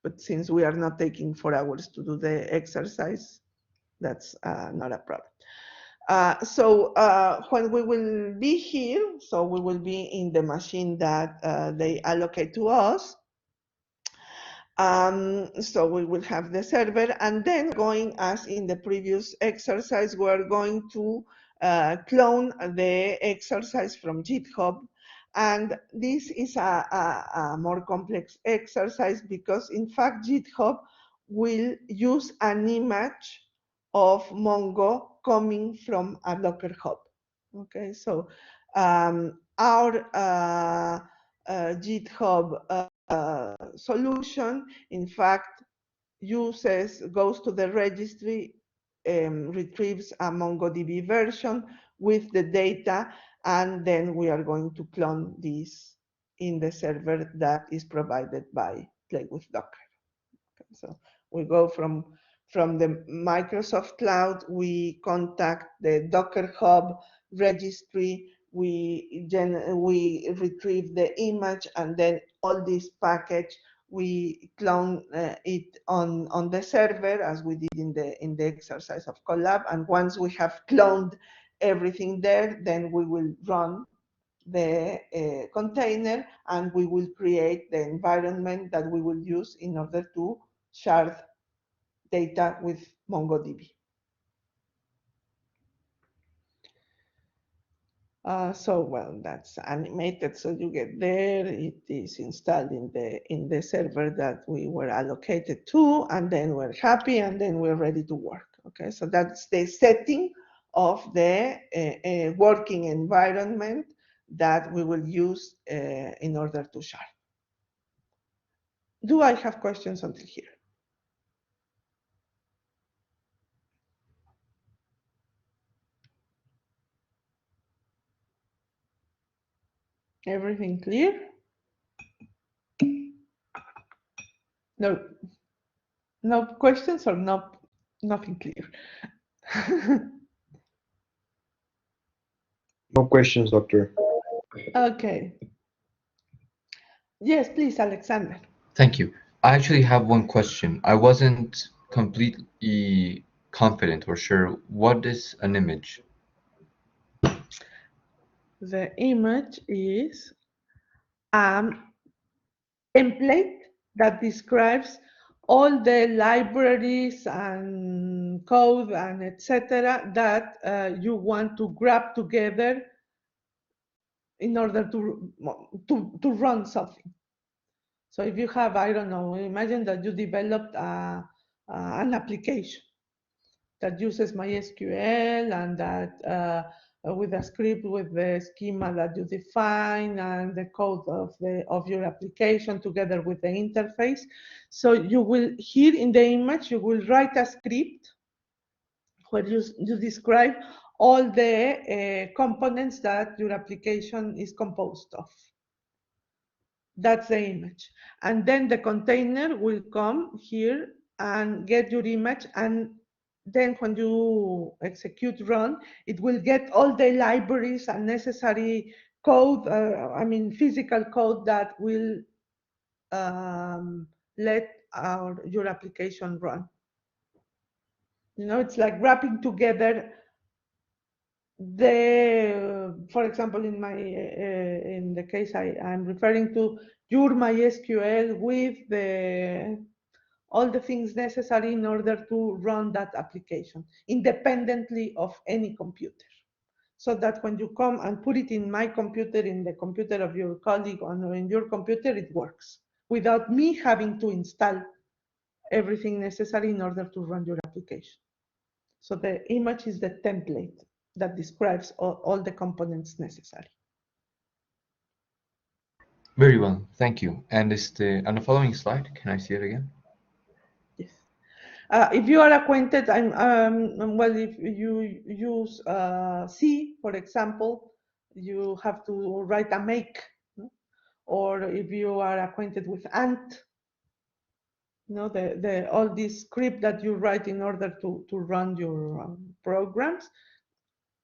But since we are not taking 4 hours to do the exercise, that's not a problem. When we will be here, so we will be in the machine that they allocate to us. So we will have the server, and then going as in the previous exercise, we're going to clone the exercise from GitHub. And this is a more complex exercise because in fact, GitHub will use an image of Mongo coming from a Docker Hub. Okay, so our GitHub solution, in fact, goes to the registry, retrieves a MongoDB version with the data, and then we are going to clone this in the server that is provided by Play with Docker. Okay, so we go from the Microsoft Cloud, we contact the Docker Hub registry, we retrieve the image, and then all this package we clone it on the server, as we did in the exercise of Collab. And once we have cloned everything there, then we will run the container, and we will create the environment that we will use in order to shard data with MongoDB. Well, that's animated, so you get there. It is installed in the server that we were allocated to, and then we're happy, and then we're ready to work. Okay, so that's the setting of the working environment that we will use in order to shard. Do I have questions until here? Everything clear? No, no questions or nothing clear? No questions, doctor. Okay. Yes, please, Alexander. Thank you. I actually have one question. I wasn't completely confident or sure. What is an image? The image is a template that describes all the libraries and code and etc. that you want to grab together in order to run something. So if you have, I don't know, imagine that you developed an application that uses MySQL, and that with a script with the schema that you define and the code of your application together with the interface. So you will, here in the image, you will write a script where you describe all the components that your application is composed of. That's the image. And then the container will come here and get your image, and then when you execute run, it will get all the libraries and necessary code, physical code that will let your application run. You know, it's like wrapping together for example, in the case I'm referring to, your MySQL with all the things necessary in order to run that application independently of any computer. So that when you come and put it in my computer, in the computer of your colleague, or in your computer, it works without me having to install everything necessary in order to run your application. So the image is the template that describes all the components necessary. Very well, thank you. And on the following slide, can I see it again? Yes. If you are acquainted, well, if you use C, for example, you have to write a make, no? Or if you are acquainted with ANT, all this script that you write in order to run your programs,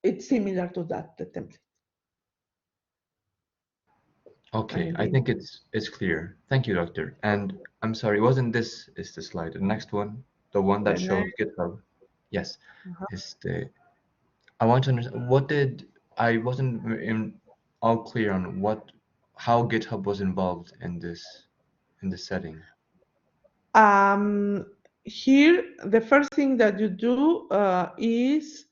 it's similar to that, the template. Okay, I think it's clear. Thank you, Doctor. And I'm sorry, wasn't this is the slide? The next one, the one that The shows next, GitHub. Yes, uh-huh. is the I want to understand what did I wasn't all clear on how GitHub was involved in this setting. Here, the first thing that you do is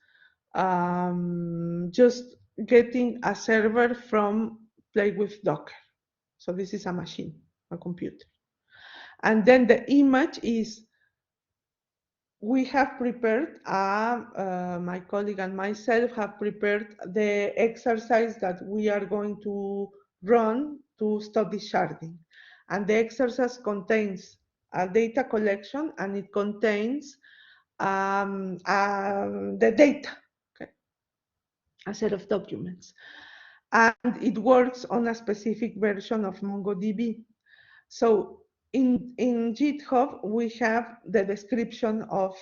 just getting a server from Play with Docker. So this is a machine, a computer. And then the image is, we have prepared, my colleague and myself have prepared the exercise that we are going to run to study sharding. And the exercise contains a data collection, and it contains the data, okay, a set of documents. And it works on a specific version of MongoDB. So in GitHub, we have the description of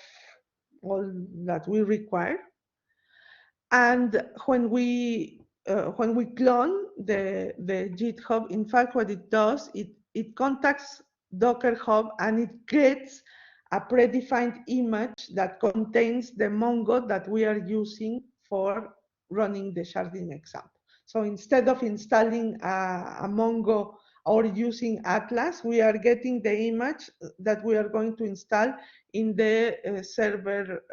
all that we require. And when we clone the GitHub, in fact, what it does, it contacts Docker Hub and it gets a predefined image that contains the Mongo that we are using for running the sharding example. So instead of installing a Mongo or using Atlas, we are getting the image that we are going to install in the server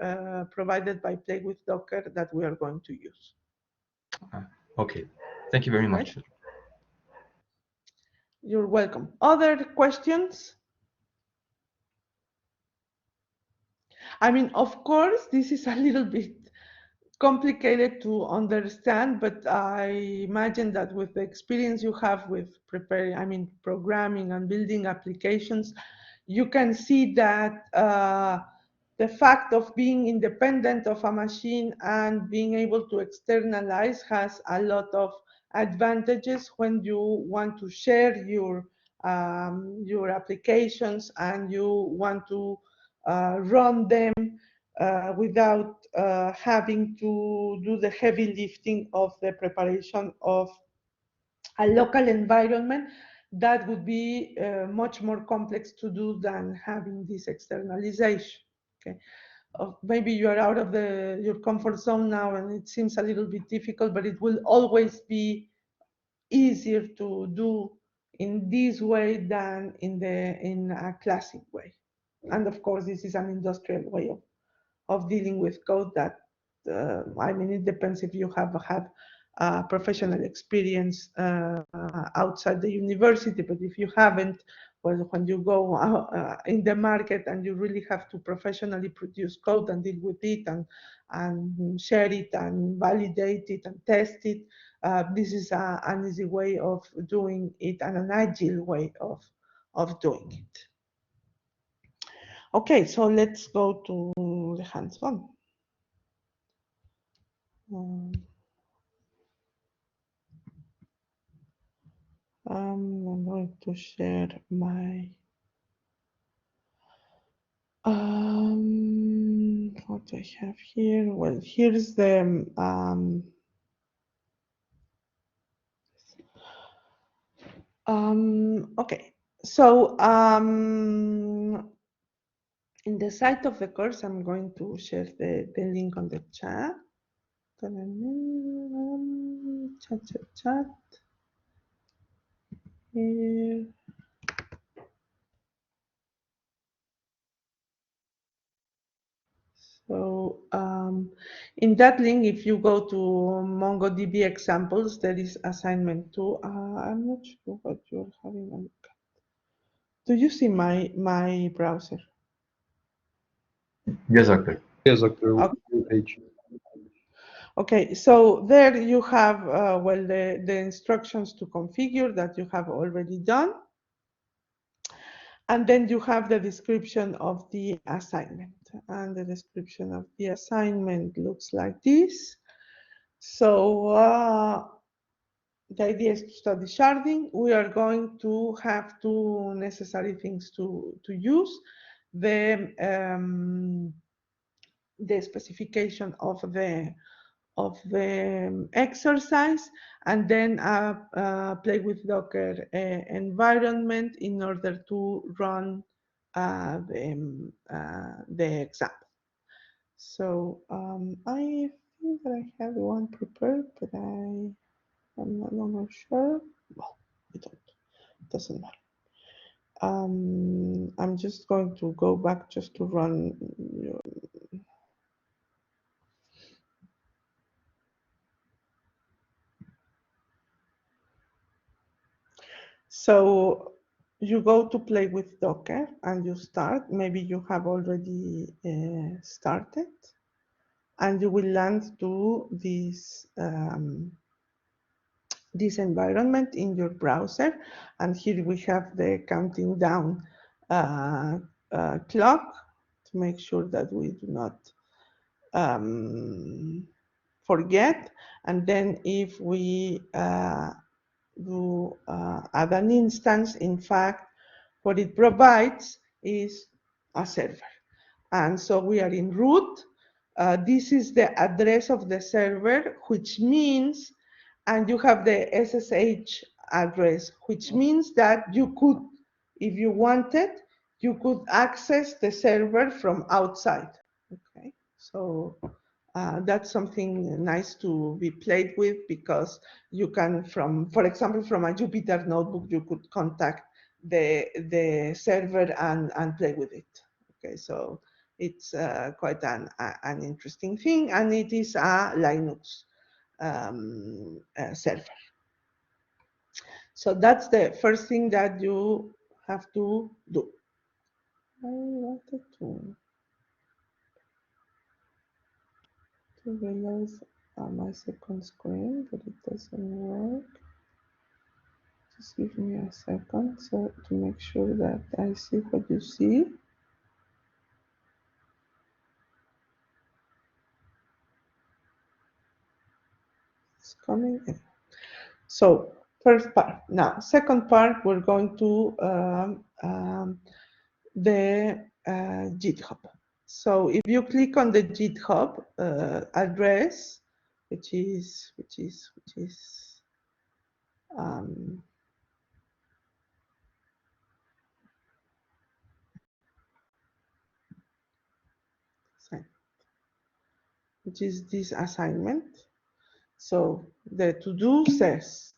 provided by Play with Docker that we are going to use. Okay, thank you very Right? much. You're welcome. Other questions? I mean, of course, this is a little bit complicated to understand, but I imagine that with the experience you have with programming and building applications, you can see that the fact of being independent of a machine and being able to externalize has a lot of advantages when you want to share your applications and you want to run them without having to do the heavy lifting of the preparation of a local environment that would be much more complex to do than having this externalization. Okay, maybe you are out of your comfort zone now, and it seems a little bit difficult, but it will always be easier to do in this way than in a classic way. And of course, this is an industrial way of dealing with code that, it depends if you have had professional experience outside the university, but if you haven't, well, when you go in the market and you really have to professionally produce code and deal with it and share it and validate it and test it, this is an easy way of doing it and an agile way of doing it. Okay, so let's go to the hands-on. I'm going to share my what I have here. Well, here's the okay. So in the site of the course, I'm going to share the link on the chat. Chat here. So in that link, if you go to MongoDB examples, there is assignment 2. I'm not sure what you're having a look at. Do you see my browser? Yes, doctor. Yes, Doctor. Okay. Page. Okay, so there you have, well, the instructions to configure that you have already done. And then you have the description of the assignment. And the description of the assignment looks like this. So the idea is to study sharding. We are going to have two necessary things to use. The specification of the exercise, and then play with Docker environment in order to run the exam. So I think that I have one prepared, but I'm no longer sure. Well, it doesn't matter. I'm just going to go back just to run. So you go to play with Docker and you start. Maybe you have already started, and you will land to this environment in your browser. And here we have the counting down clock to make sure that we do not forget. And then if we add an instance, in fact, what it provides is a server. And so we are in root. This is the address of the server, which means, and you have the SSH address, which means that you could, if you wanted, you could access the server from outside. Okay, so that's something nice to be played with, because you can, for example, from a Jupyter notebook, you could contact the server and play with it. Okay, so it's quite an interesting thing, and it is a Linux server. So that's the first thing that you have to do. I wanted to realize my second screen, but it doesn't work. Just give me a second so to make sure that I see what you see. It's coming in. So first part. Now, second part, we're going to the GitHub. So if you click on the GitHub address, which is um, this assignment. So the to-do says,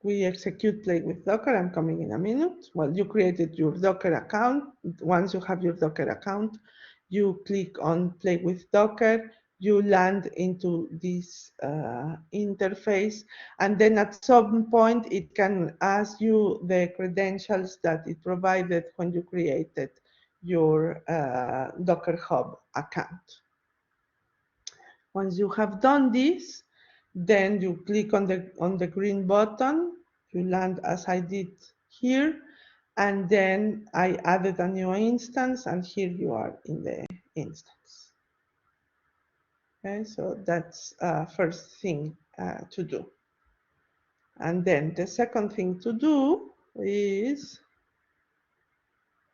we execute play with Docker. I'm coming in a minute. Well, you created your Docker account. Once you have your Docker account, you click on play with Docker. You land into this interface, and then at some point it can ask you the credentials that it provided when you created your Docker Hub account. Once you have done this, then you click on the green button, you land as I did here, and then I added a new instance, and here you are in the instance. Okay, so that's first thing to do. And then the second thing to do is,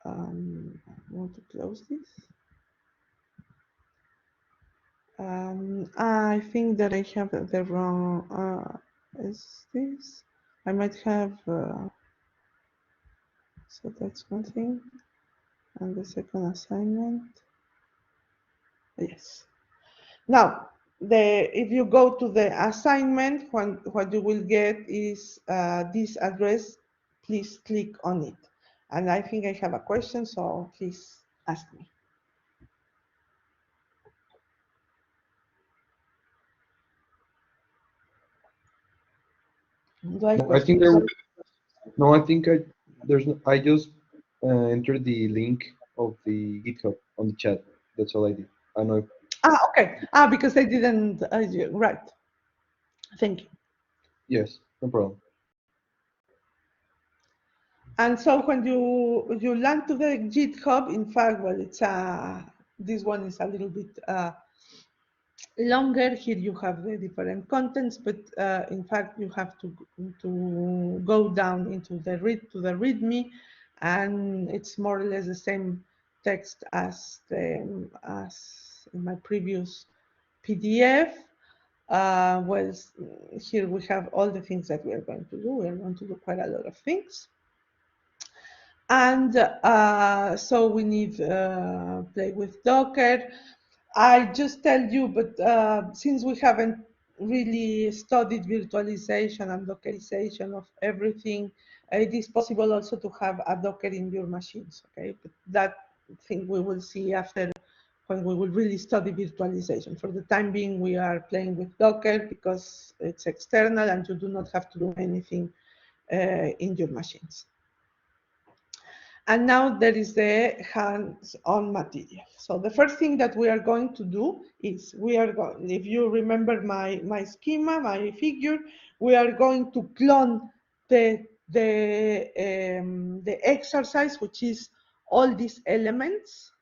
I want to close this. I think that I have the wrong, is this? I might have, so that's one thing. And the second assignment, yes. Now, if you go to the assignment, what you will get is this address. Please click on it. And I think I have a question, so please ask me. Do I have No, I think questions? no, I think there's no, I just entered the link of the GitHub on the chat. That's all I did. I know. Okay. Because I didn't. Right. Thank you. Yes, no problem. And so when you land to the GitHub, in fact, well, it's this one is a little bit longer. Here you have the different contents, but in fact you have to go down into the README, and it's more or less the same text as in my previous PDF. Well, here we have all the things that we are going to do. We are going to do quite a lot of things. And so we need play with Docker. I just tell you, but since we haven't really studied virtualization and Dockerization of everything, it is possible also to have a Docker in your machines, okay? But that thing we will see after when we will really study virtualization. For the time being, we are playing with Docker because it's external and you do not have to do anything in your machines. And now there is the hands-on material. So the first thing that we are going to do is if you remember my schema, my figure, we are going to clone the exercise, which is all these elements,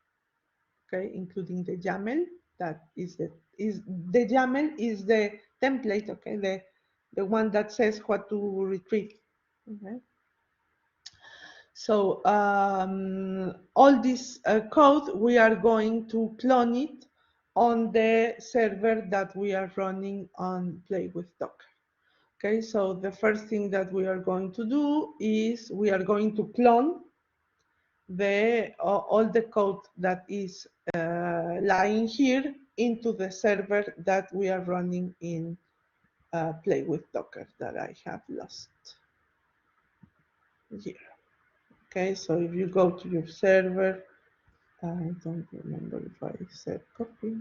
okay, including the YAML. That is the YAML is the template, okay, the one that says what to retrieve. Okay. So all this code, we are going to clone it on the server that we are running on Play with Docker. Okay, so the first thing that we are going to do is we are going to clone all the code that is lying here into the server that we are running in Play with Docker that I have lost here. Okay, so if you go to your server, I don't remember if I said copy.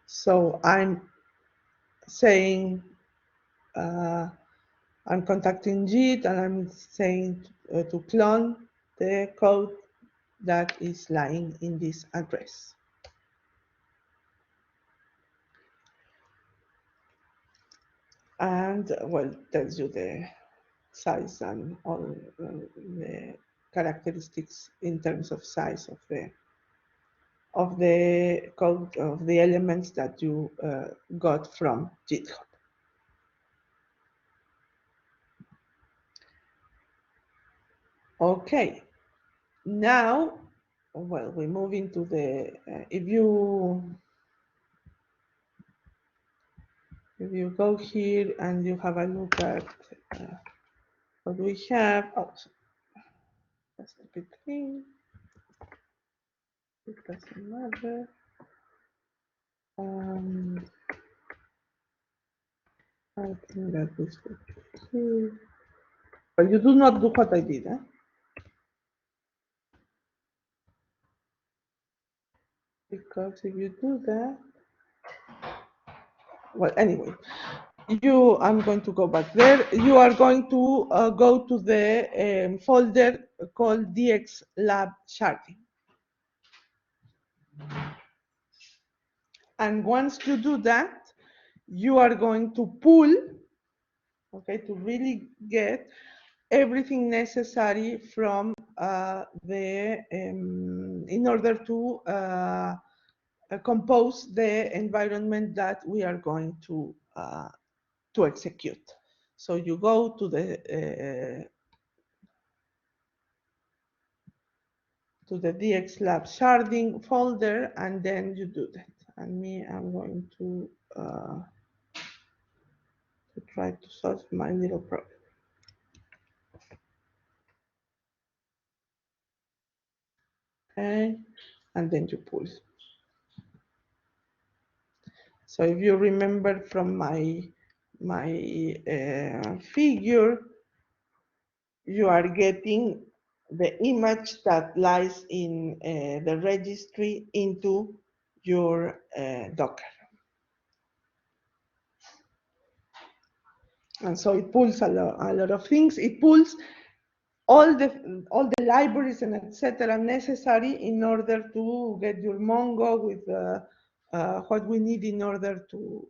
So I'm saying I'm contacting JIT and I'm saying to clone the code that is lying in this address. And well, tells you the size and all the characteristics in terms of size of the code of the elements that you got from GitHub. Okay, now, well, we move into the, if you go here and you have a look at what we have, oh, that's a bit clean. It doesn't matter. I think that this would be here. But you do not do what I did, eh? Because if you do that, well, anyway, I'm going to go back there. You are going to go to the folder called DX Lab Sharding. And once you do that, you are going to pull, okay, to really get everything necessary from in order to compose the environment that we are going to execute. So you go to the DX Lab sharding folder, and then you do that. And I'm going to try to solve my little problem. Okay, and then you pull. So if you remember from my figure, you are getting the image that lies in the registry into your Docker. And so it pulls a lot of things. It pulls all the libraries and etc. necessary in order to get your Mongo with what we need in order to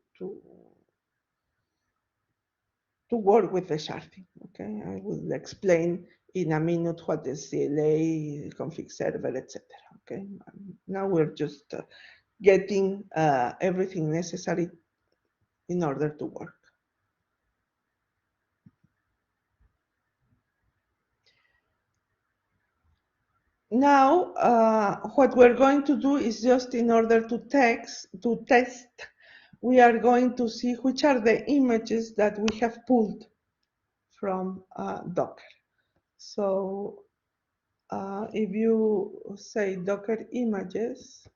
work with the sharding. Okay, I will explain in a minute what is CLA, config server, etc. Okay, now we're just getting everything necessary in order to work. Now, what we're going to do is just in order to test, we are going to see which are the images that we have pulled from Docker. So if you say Docker images,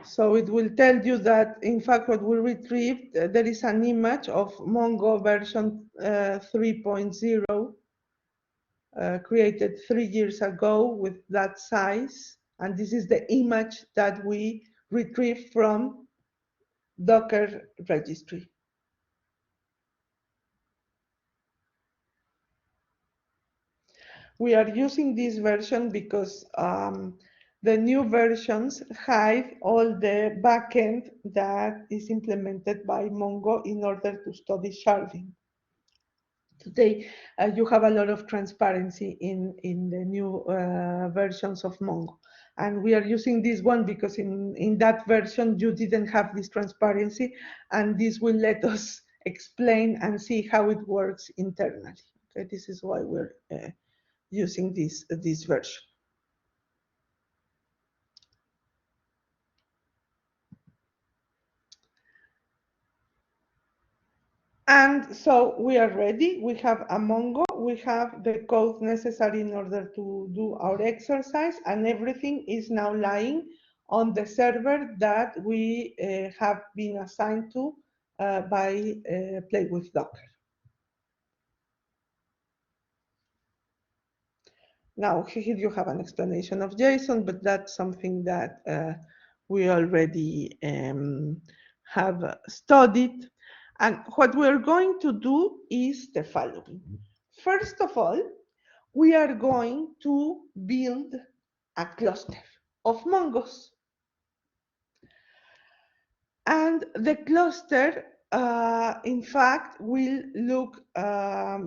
so it will tell you that, in fact, what we retrieved, there is an image of Mongo version 3.0 created 3 years ago with that size. And this is the image that we retrieved from Docker registry. We are using this version because the new versions hide all the backend that is implemented by Mongo in order to study sharding. Today, you have a lot of transparency in the new versions of Mongo. And we are using this one because in that version, you didn't have this transparency, and this will let us explain and see how it works internally. Okay, this is why we're using this version. And so we are ready. We have a Mongo. We have the code necessary in order to do our exercise, and everything is now lying on the server that we have been assigned to by Play with Docker. Now, here you have an explanation of JSON, but that's something that we already have studied. And what we're going to do is the following. First of all, we are going to build a cluster of Mongos. And the cluster, in fact, will look,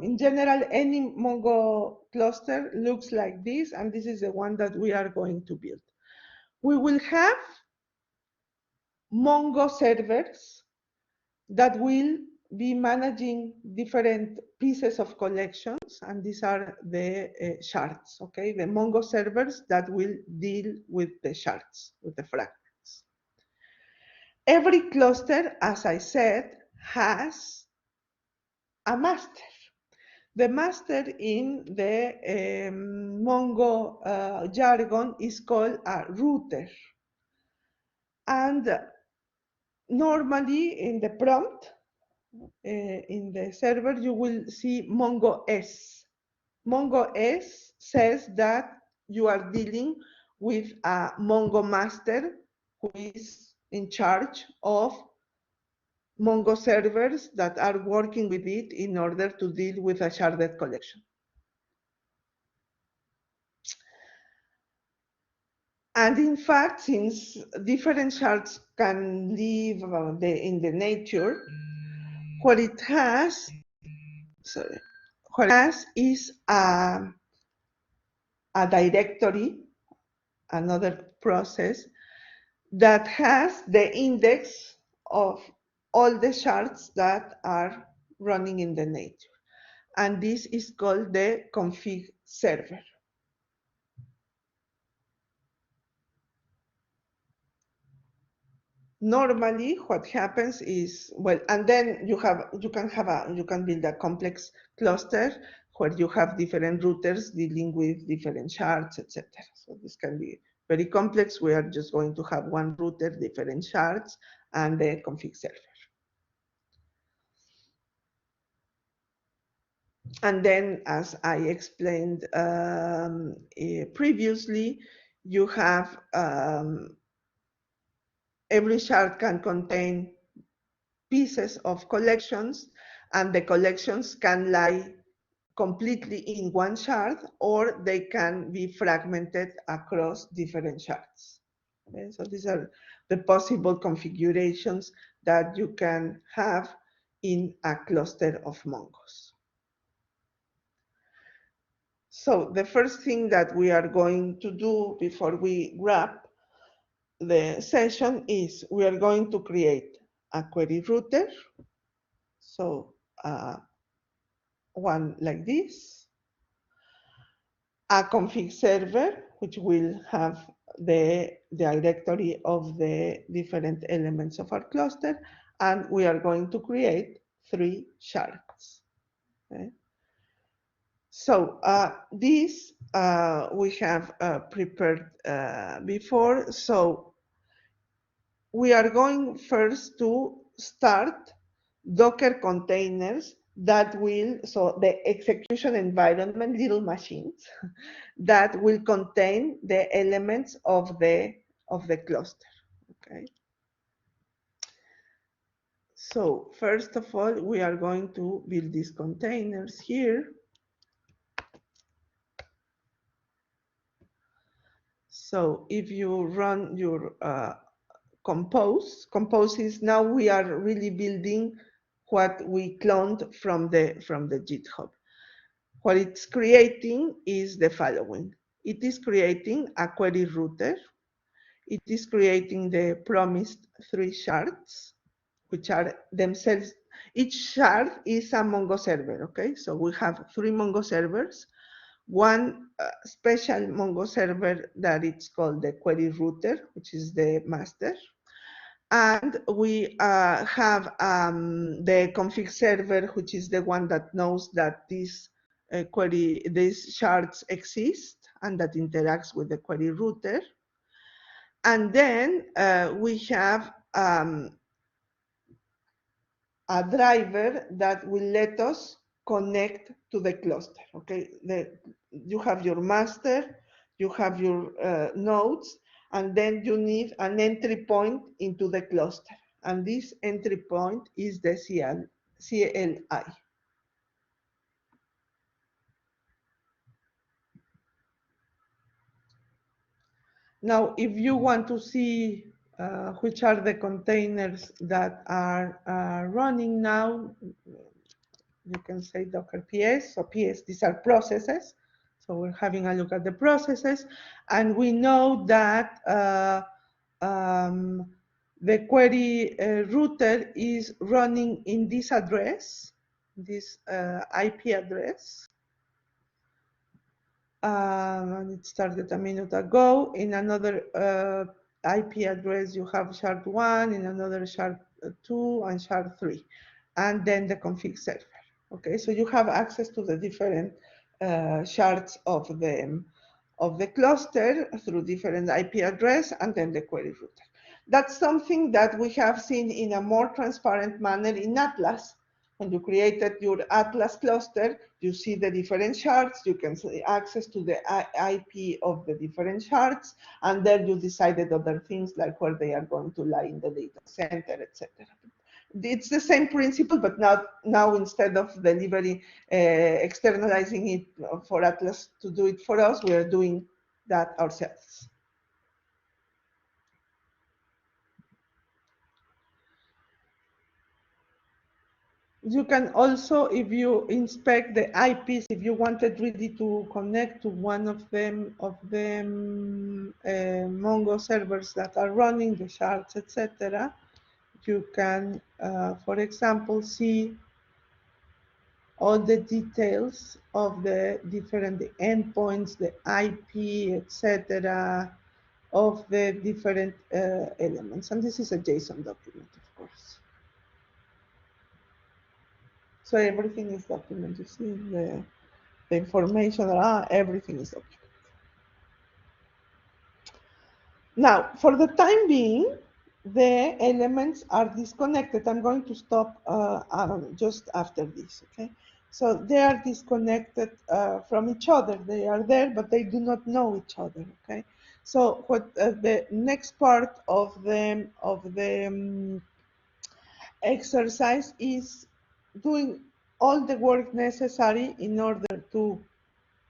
in general, any Mongo cluster looks like this, and this is the one that we are going to build. We will have Mongo servers that will be managing different pieces of collections, and these are the shards, okay? The Mongo servers that will deal with the shards, with the fragments. Every cluster, as I said, has a master. The master in the Mongo jargon is called a router. And normally in the prompt, in the server, you will see Mongo S. Mongo S says that you are dealing with a Mongo master who is in charge of Mongo servers that are working with it in order to deal with a sharded collection. And in fact, since different shards can live in the nature, what it has, is a directory, another process, that has the index of all the shards that are running in the nature. And this is called the config server. Normally, what happens is, well, and then you can build a complex cluster where you have different routers dealing with different shards, etc. So this can be very complex. We are just going to have one router, different shards, and the config server. And then, as I explained previously, you have every shard can contain pieces of collections, and the collections can lie completely in one shard, or they can be fragmented across different shards. Okay, so these are the possible configurations that you can have in a cluster of Mongos. So the first thing that we are going to do before we wrap the session is we are going to create a query router. So one like this, a config server, which will have the directory of the different elements of our cluster, and we are going to create 3 shards. Okay? So this we have prepared before. So we are going first to start Docker containers that will, so the execution environment, little machines that will contain the elements of the cluster. Okay. So first of all, we are going to build these containers here. So if you run your compose is, now we are really building what we cloned from the GitHub. What it's creating is the following. It is creating a query router. It is creating the promised 3 shards, which are themselves, each shard is a Mongo server, okay? So we have 3 Mongo servers, one special Mongo server that it's called the query router, which is the master. And we have the config server, which is the one that knows that these shards exist and that interacts with the query router. And then we have a driver that will let us connect to the cluster. Okay, you have your master, you have your nodes, and then you need an entry point into the cluster. And this entry point is the CLI. Now, if you want to see which are the containers that are running now, you can say Docker PS. So PS, these are processes. So we're having a look at the processes, and we know that the query router is running in this address, this IP address. And it started a minute ago. In another IP address, you have shard 1, in another shard 2, and shard 3, and then the config server. Okay, so you have access to the different shards of the cluster through different IP address and then the query router. That's something that we have seen in a more transparent manner in Atlas. When you created your Atlas cluster, you see the different shards, you can see access to the IP of the different shards, and then you decided other things like where they are going to lie in the data center, etc. It's the same principle, but now instead of delivery externalizing it for Atlas to do it for us, we are doing that ourselves. You can also, if you inspect the IPs, if you wanted really to connect to one of them Mongo servers that are running the shards, etc., you can, for example, see all the details of the different endpoints, the IP, etc., of the different elements. And this is a JSON document, of course. So everything is documented. You see the information, everything is documented. Now, for the time being, the elements are disconnected. I'm going to stop just after this, okay? So they are disconnected from each other. They are there, but they do not know each other, okay? So what the next part of the exercise is doing all the work necessary in order to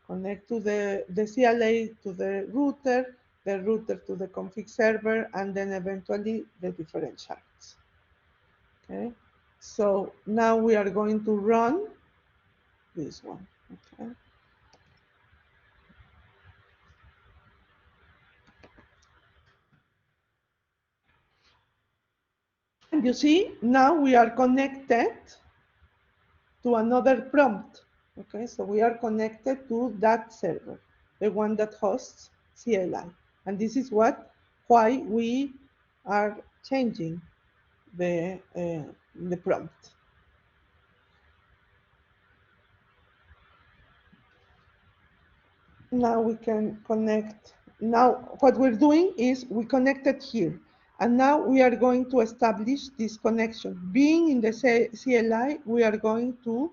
connect to the CLA to the router to the config server, and then eventually the different shards. Okay, so now we are going to run this one. Okay. And you see, now we are connected to another prompt. Okay, so we are connected to that server, the one that hosts CLI. And this is why we are changing the prompt. Now we can connect. Now what we're doing is we connected here. And now we are going to establish this connection. Being in the CLI, we are going to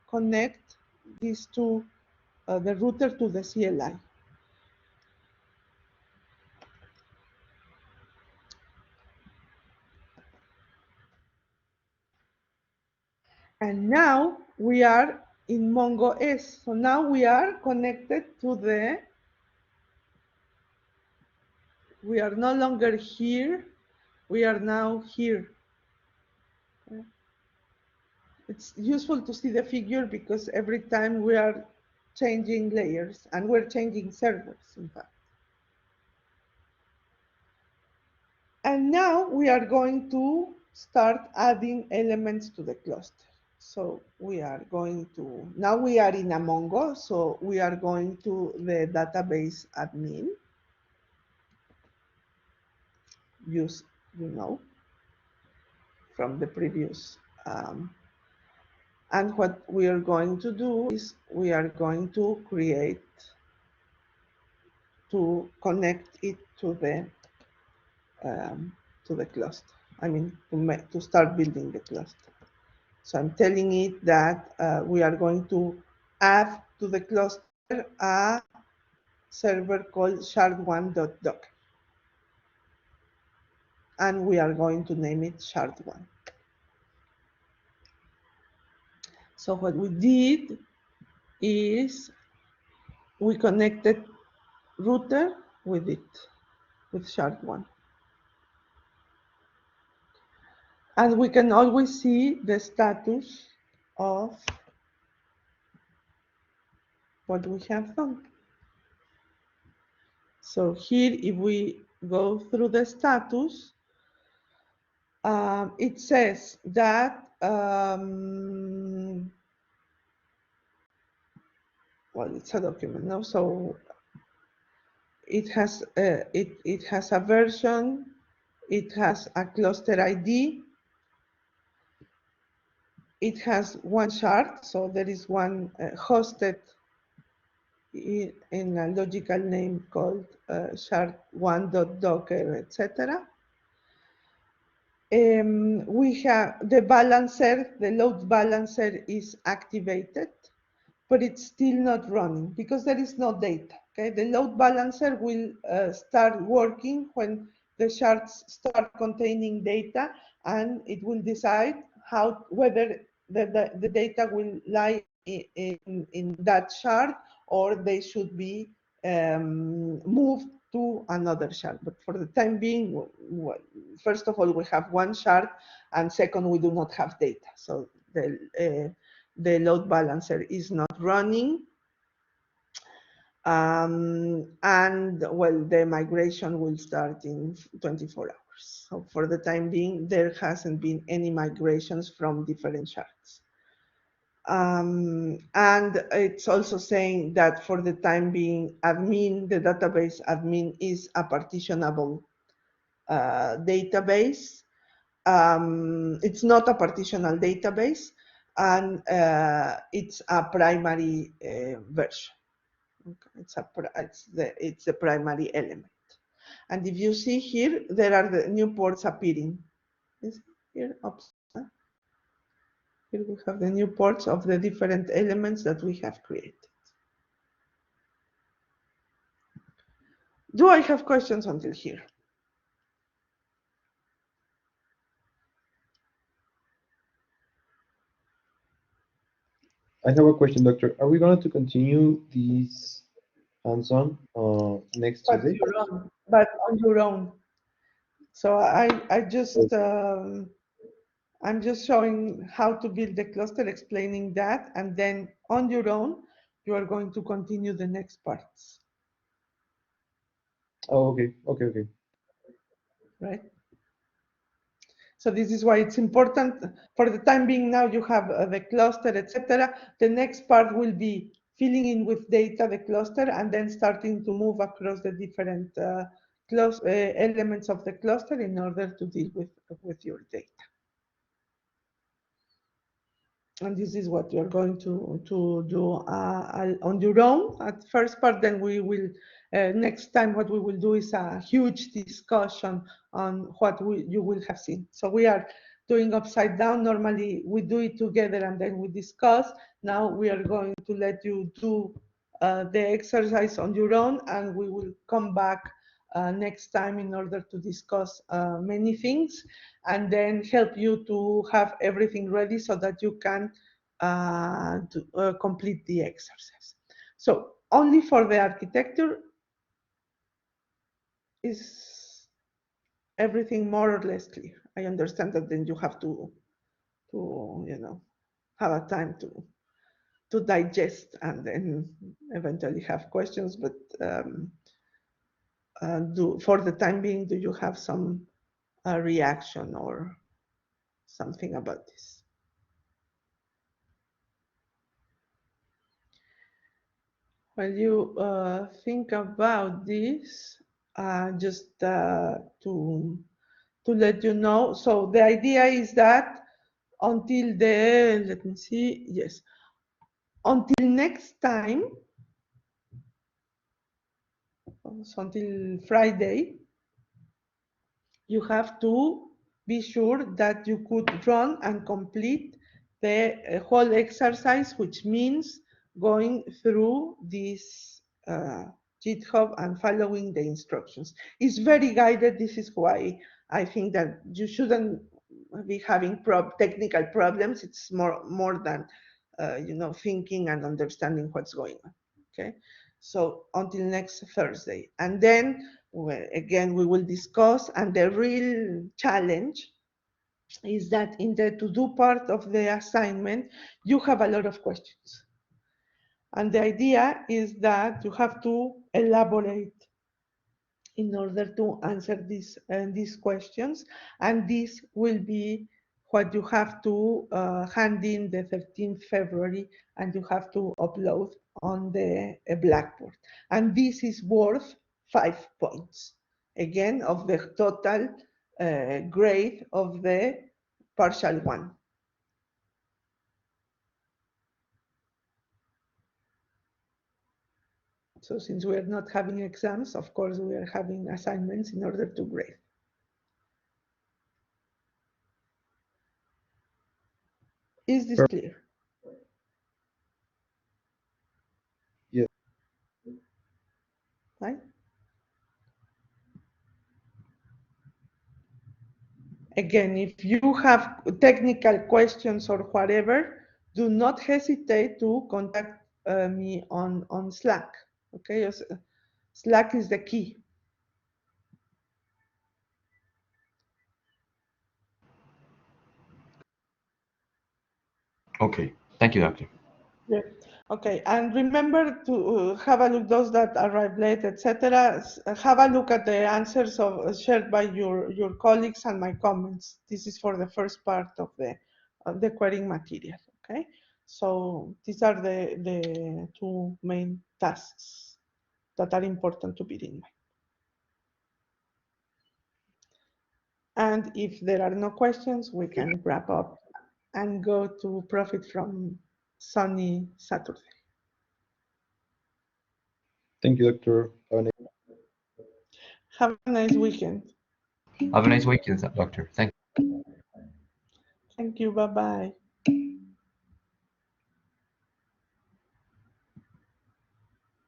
connect these two, the router to the CLI. And now we are in Mongo S. So now we are connected to we are no longer here, we are now here. It's useful to see the figure because every time we are changing layers and we're changing servers, in fact. And now we are going to start adding elements to the cluster. So we are going to, now we are in a Mongo, so we are going to the database admin. Use, from the previous. And what we are going to do is we are going to connect it to the cluster. I mean, to start building the cluster. So I'm telling it that we are going to add to the cluster a server called shard1.docker. And we are going to name it shard1. So what we did is we connected router with it, with shard1. And we can always see the status of what we have done. So here, if we go through the status, it says that, well, it's a document now, so it has it has a version, it has a cluster ID, it has one shard, so there is one hosted in a logical name called shard1.docker, etc. We have the balancer, the load balancer is activated, but it's still not running because there is no data. Okay, the load balancer will start working when the shards start containing data, and it will decide whether the data will lie in that shard or they should be moved to another shard. But for the time being, first of all, we have one shard, and second, we do not have data. So the load balancer is not running. And well, the migration will start in 24 hours. So for the time being, there hasn't been any migrations from different shards. And it's also saying that for the time being, the database admin is a partitionable database. It's not a partitional database, and it's a primary version. Okay. It's the primary element. And if you see here, there are the new ports appearing. Here, oops. Here we have the new ports of the different elements that we have created. Do I have questions until here? I have a question, doctor. Are we going to continue this hands-on next But Tuesday? your own, but on your own. So I just I'm just showing how to build the cluster, explaining that, and then on your own, you are going to continue the next parts, Oh, okay, okay, okay. right? So this is why it's important. For the time being now, you have the cluster, etc. The next part will be filling in with data the cluster and then starting to move across the different elements of the cluster in order to deal with your data. And this is what you're going to do on your own at first part. Then we will next time what we will do is a huge discussion on what you will have seen. So we are doing upside down. Normally we do it together and then we discuss. Now we are going to let you do the exercise on your own, and we will come back next time in order to discuss many things and then help you to have everything ready so that you can complete the exercise. So only for the architecture is everything more or less clear. I understand that then you have to have a time to digest and then eventually have questions. But for the time being, do you have some reaction or something about this? While you think about this, just to let you know, so the idea is that until let me see, yes, until next time, so until Friday, you have to be sure that you could run and complete the whole exercise, which means going through this GitHub and following the instructions. It's very guided. This is why I think that you shouldn't be having technical problems. It's more than thinking and understanding what's going on. Okay, so until next Thursday, and then again we will discuss. And the real challenge is that in the to-do part of the assignment, you have a lot of questions. And the idea is that you have to elaborate in order to answer these questions. And this will be what you have to hand in the 13th February, and you have to upload on the Blackboard. And this is worth 5 points, again, of the total grade of the partial one. So since we are not having exams, of course, we are having assignments in order to grade. Is this clear? Yes. Right? Again, if you have technical questions or whatever, do not hesitate to contact me on Slack. Okay, Slack is the key. Okay. Thank you, doctor. Yeah. Okay, and remember to have a look, those that arrive late, etc. Have a look at the answers shared by your colleagues and my comments. This is for the first part of the querying material. Okay, so these are the two main tasks that are important to bear in mind. And if there are no questions, we can wrap up and go to profit from sunny Saturday. Thank you, doctor. Have a nice weekend. Have a nice weekend, doctor. Thank you. Thank you. Bye bye.